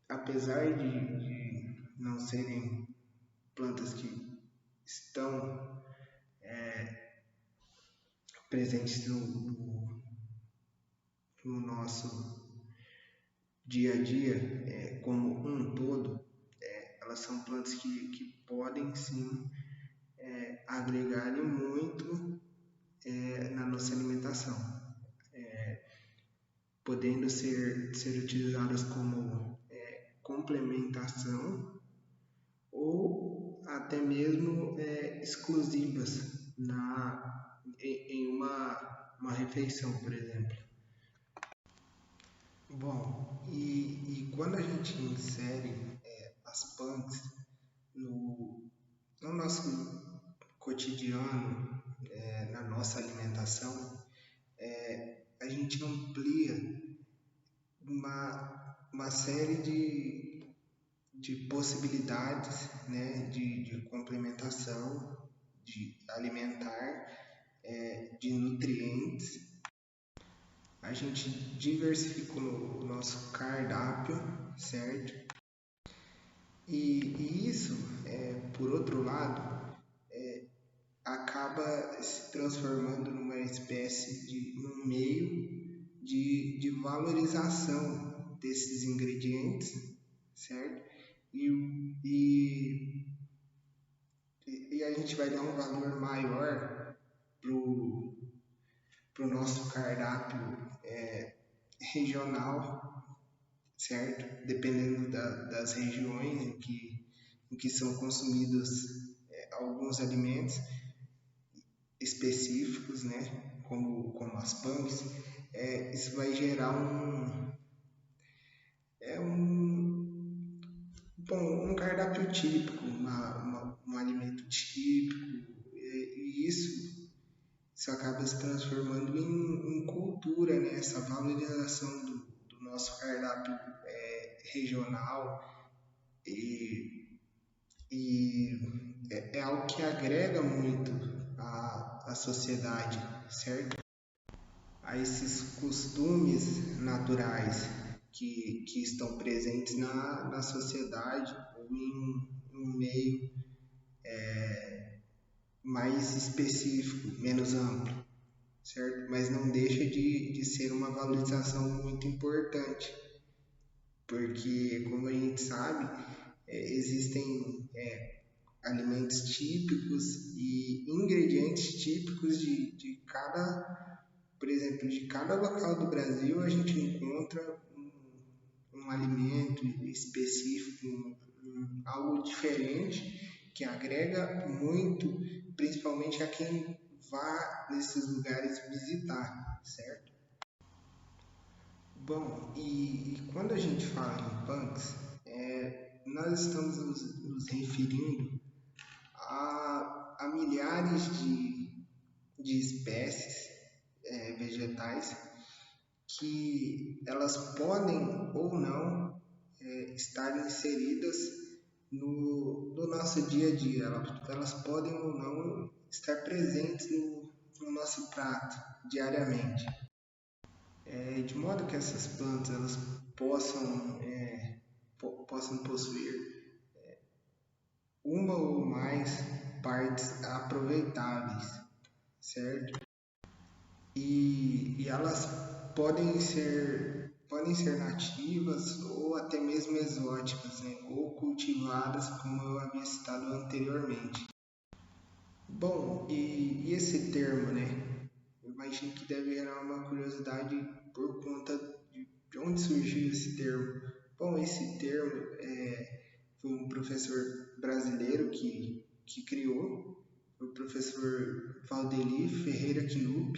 apesar de não serem plantas que estão presentes no nosso dia a dia, como um todo, elas são plantas que podem sim agregar muito na nossa alimentação, podendo ser utilizadas como complementação ou até mesmo exclusivas em uma refeição, por exemplo. Bom, e quando a gente insere as punks no nosso cotidiano, na nossa alimentação, a gente amplia uma série de possibilidades, né, de complementação, de alimentar, de nutrientes. A gente diversificou o nosso cardápio, certo? E isso, por outro lado, acaba se transformando numa espécie num meio de valorização desses ingredientes, certo? E a gente vai dar um valor maior pro nosso cardápio regional, certo? Dependendo das regiões em que são consumidos alguns alimentos específicos, né? Como as punks, isso vai gerar um cardápio típico, um alimento típico, e isso acaba se transformando em cultura, né? Essa valorização do nosso cardápio regional e é algo que agrega muito à sociedade, certo? A esses costumes naturais que estão presentes na sociedade ou em um meio mais específico, menos amplo, certo? Mas não deixa de ser uma valorização muito importante, porque, como a gente sabe, existem alimentos típicos e ingredientes típicos de cada, por exemplo, de cada local do Brasil a gente encontra um alimento específico, algo diferente que agrega muito, principalmente a quem vá nesses lugares visitar, certo? Bom, e quando a gente fala em punks, nós estamos nos referindo a milhares de espécies vegetais que elas podem ou não estar inseridas no nosso dia a dia. Elas podem ou não estar presentes no nosso prato diariamente. De modo que essas plantas elas possam possuir uma ou mais partes aproveitáveis, certo? E elas podem ser nativas ou até mesmo exóticas, né? Ou cultivadas, como eu havia citado anteriormente. Bom, e esse termo, né? Eu imagino que deve gerar uma curiosidade por conta de onde surgiu esse termo. Bom, esse termo foi um professor brasileiro que criou, foi o professor Valdeli Ferreira Quinup,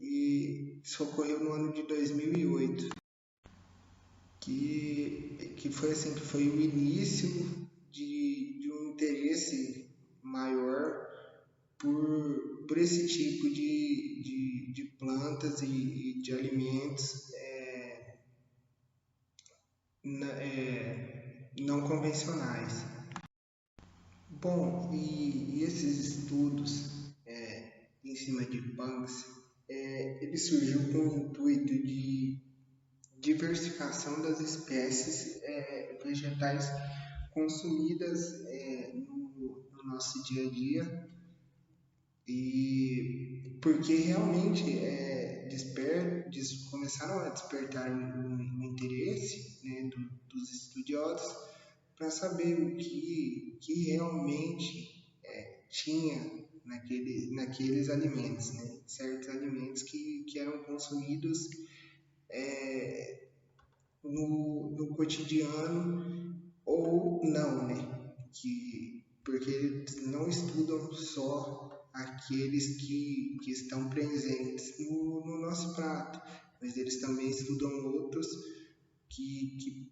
e isso ocorreu no ano de 2008, que foi assim, que foi o início de um interesse maior por esse tipo de plantas e de alimentos não convencionais. Bom, e esses estudos em cima de punks, ele surgiu com o intuito de diversificação das espécies vegetais consumidas no nosso dia a dia, e porque realmente começaram a despertar o interesse, né, dos estudiosos para saber o que realmente tinha naqueles alimentos, né? Certos alimentos que eram consumidos no cotidiano ou não, né? Porque eles não estudam só aqueles que estão presentes no nosso prato, mas eles também estudam outros que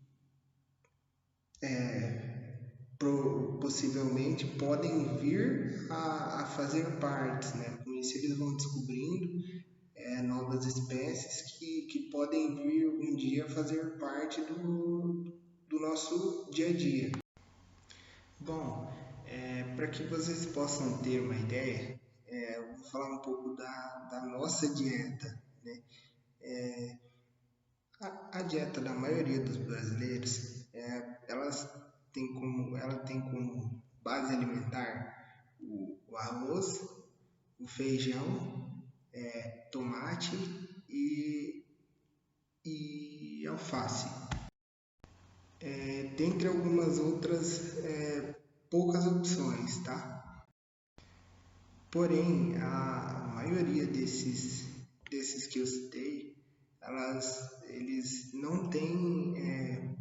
possivelmente podem vir a fazer parte, né? Com isso eles vão descobrindo novas espécies que podem vir um dia fazer parte do nosso dia a dia. Bom, para que vocês possam ter uma ideia, eu vou falar um pouco da nossa dieta, né? A dieta da maioria dos brasileiros, ela tem como base alimentar o arroz, o feijão, tomate e alface. Dentre algumas outras poucas opções, tá? Porém, a maioria desses que eu citei, eles não têm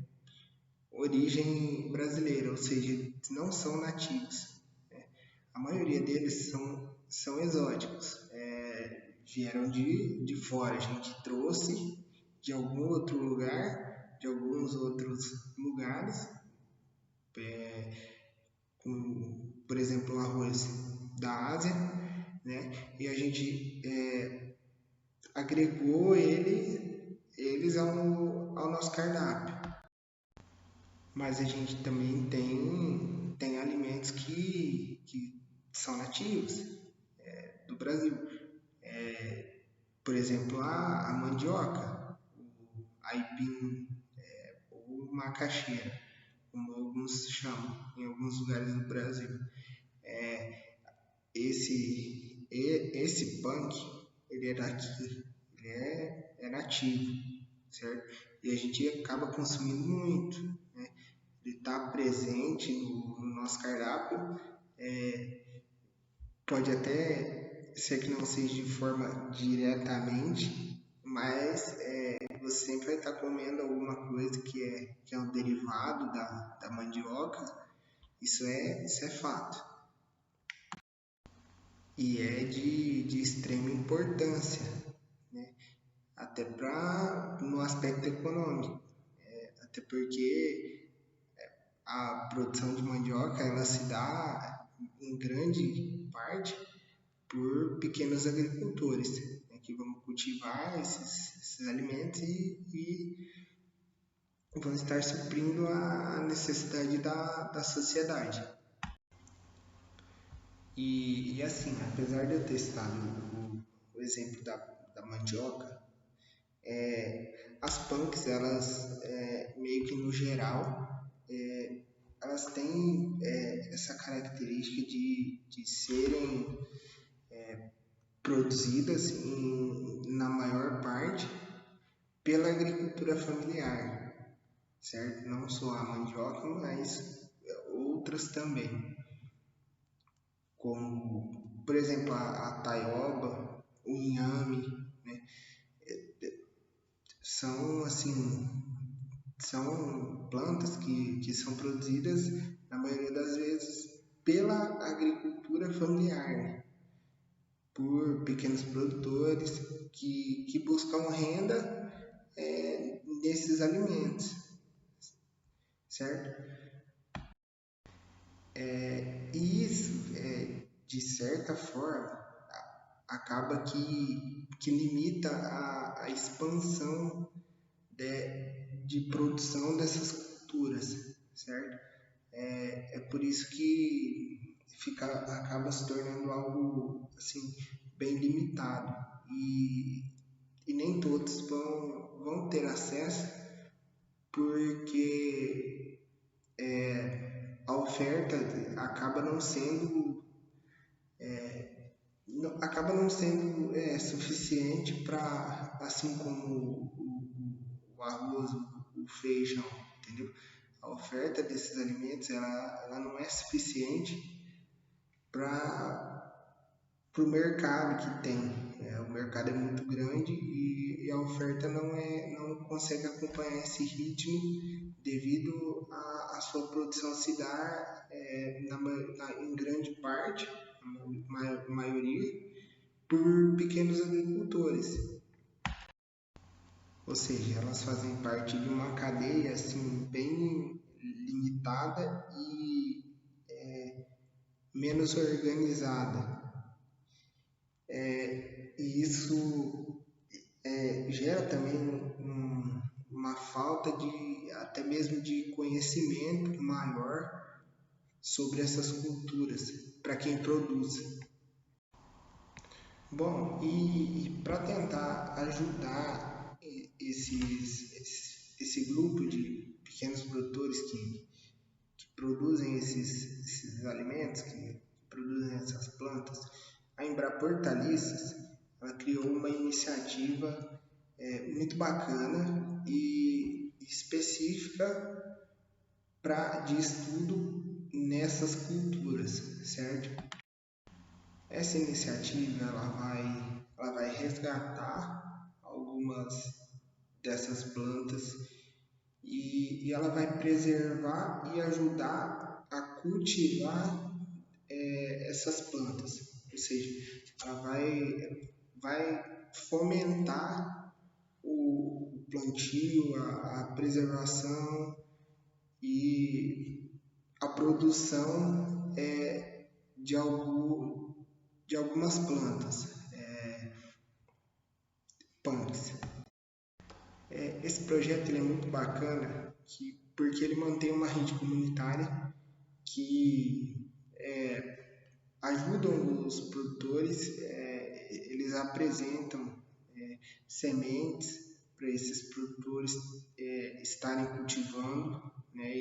origem brasileira, ou seja, não são nativos. A maioria deles são exóticos, vieram de fora, a gente trouxe de algum outro lugar, de alguns outros lugares, por exemplo, o arroz da Ásia, né? E a gente agregou eles ao nosso cardápio. Mas a gente também tem alimentos que são nativos do Brasil. Por exemplo, a mandioca, o aipim, ou macaxeira, como alguns chamam em alguns lugares do Brasil. Esse punk, ele é daqui, ele é nativo, certo? E a gente acaba consumindo muito, né? Ele está presente no nosso cardápio, pode até ser que não seja de forma diretamente, mas você sempre vai estar comendo alguma coisa que é um derivado da mandioca, isso é fato. E é de extrema importância, né? Até no aspecto econômico, até porque a produção de mandioca ela se dá em grande parte por pequenos agricultores, né, que vão cultivar esses alimentos e vão estar suprindo a necessidade da sociedade. E assim, apesar de eu ter citado o exemplo da mandioca, as punks, elas meio que no geral, elas têm essa característica de serem produzidas na maior parte pela agricultura familiar, certo? Não só a mandioca, mas outras também, como, por exemplo, a taioba, o inhame, né? São, assim, são plantas que são produzidas, na maioria das vezes, pela agricultura familiar, né? Por pequenos produtores que buscam renda nesses alimentos, certo? E isso, de certa forma, acaba que limita a expansão de produção dessas culturas, certo? É por isso que acaba se tornando algo assim bem limitado e nem todos vão ter acesso, porque a oferta acaba não sendo suficiente para, assim como o arroz, o feijão, entendeu? A oferta desses alimentos ela não é suficiente para o mercado que tem. O mercado é muito grande e a oferta não consegue acompanhar esse ritmo devido à sua produção se dar em grande parte, na maioria, por pequenos agricultores. Ou seja, elas fazem parte de uma cadeia assim bem limitada e menos organizada. E isso gera também uma falta até mesmo de conhecimento maior sobre essas culturas para quem produz. Bom, e para tentar ajudar esse grupo de pequenos produtores que produzem esses alimentos, que produzem essas plantas, a Embrapor Talices, ela criou uma iniciativa muito bacana e específica de estudo nessas culturas, certo? Essa iniciativa ela vai resgatar algumas dessas plantas e ela vai preservar e ajudar a cultivar essas plantas, ou seja, ela vai fomentar o plantio, a preservação e a produção de, de algumas plantas, punks. Esse projeto ele é muito bacana porque ele mantém uma rede comunitária que ajudam os produtores, eles apresentam sementes para esses produtores estarem cultivando, né,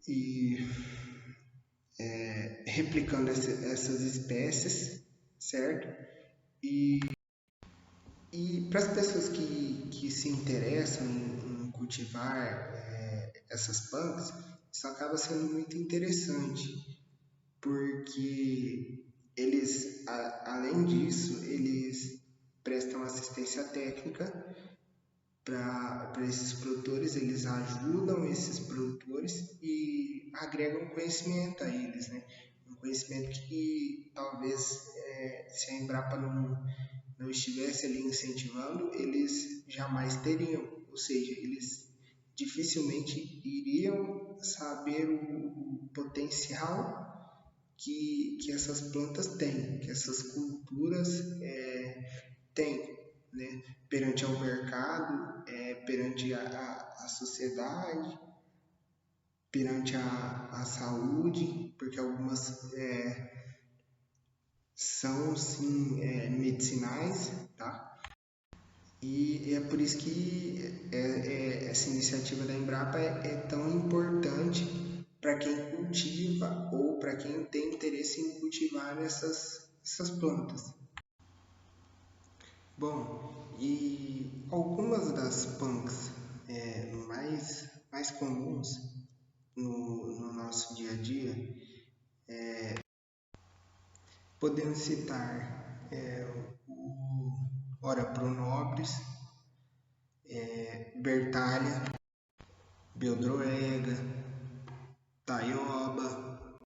e replicando essas espécies, certo? E para as pessoas que se interessam em cultivar essas punks, isso acaba sendo muito interessante, porque eles, além disso, eles prestam assistência técnica para esses produtores, eles ajudam esses produtores e agregam conhecimento a eles, né? Um conhecimento que talvez se a Embrapa não estivesse ali incentivando, eles jamais teriam, ou seja, eles dificilmente iriam saber o potencial que essas plantas têm, que essas culturas têm. né, perante ao mercado, perante a sociedade, perante a saúde, porque algumas são sim medicinais, tá? E é por isso que essa iniciativa da Embrapa é tão importante para quem cultiva ou para quem tem interesse em cultivar essas plantas. Bom, e algumas das punks mais comuns no nosso dia a dia, podemos citar o Ora Pro Nobres, Bertalha, Beldroega, Taioba,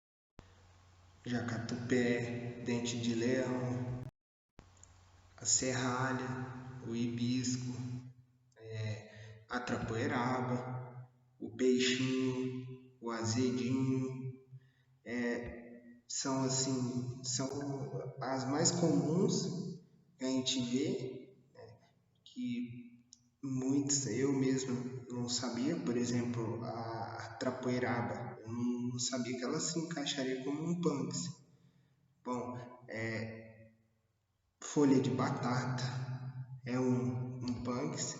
Jacatupé, Dente de Leão, a Serralha, o Hibisco, a Trapoeraba, o Peixinho, o Azedinho, são as mais comuns que a gente vê, que muitos eu mesmo não sabia. Por exemplo, a Trapoeraba, eu não sabia que ela se encaixaria como um punks. Bom, folha de batata é um punks.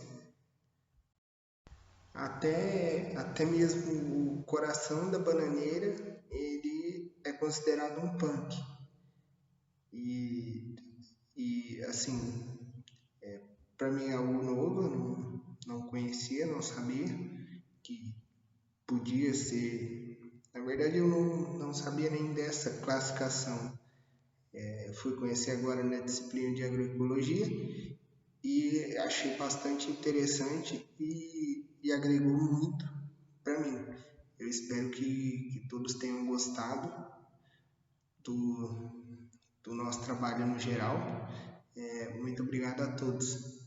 Até mesmo o coração da bananeira, ele é considerado um punk. E assim, para mim é algo novo, eu não conhecia, não sabia que podia ser. Na verdade, eu não sabia nem dessa classificação. Fui conhecer agora na disciplina de agroecologia e achei bastante interessante e agregou muito para mim. Eu espero que todos tenham gostado do nosso trabalho no geral. Muito obrigado a todos.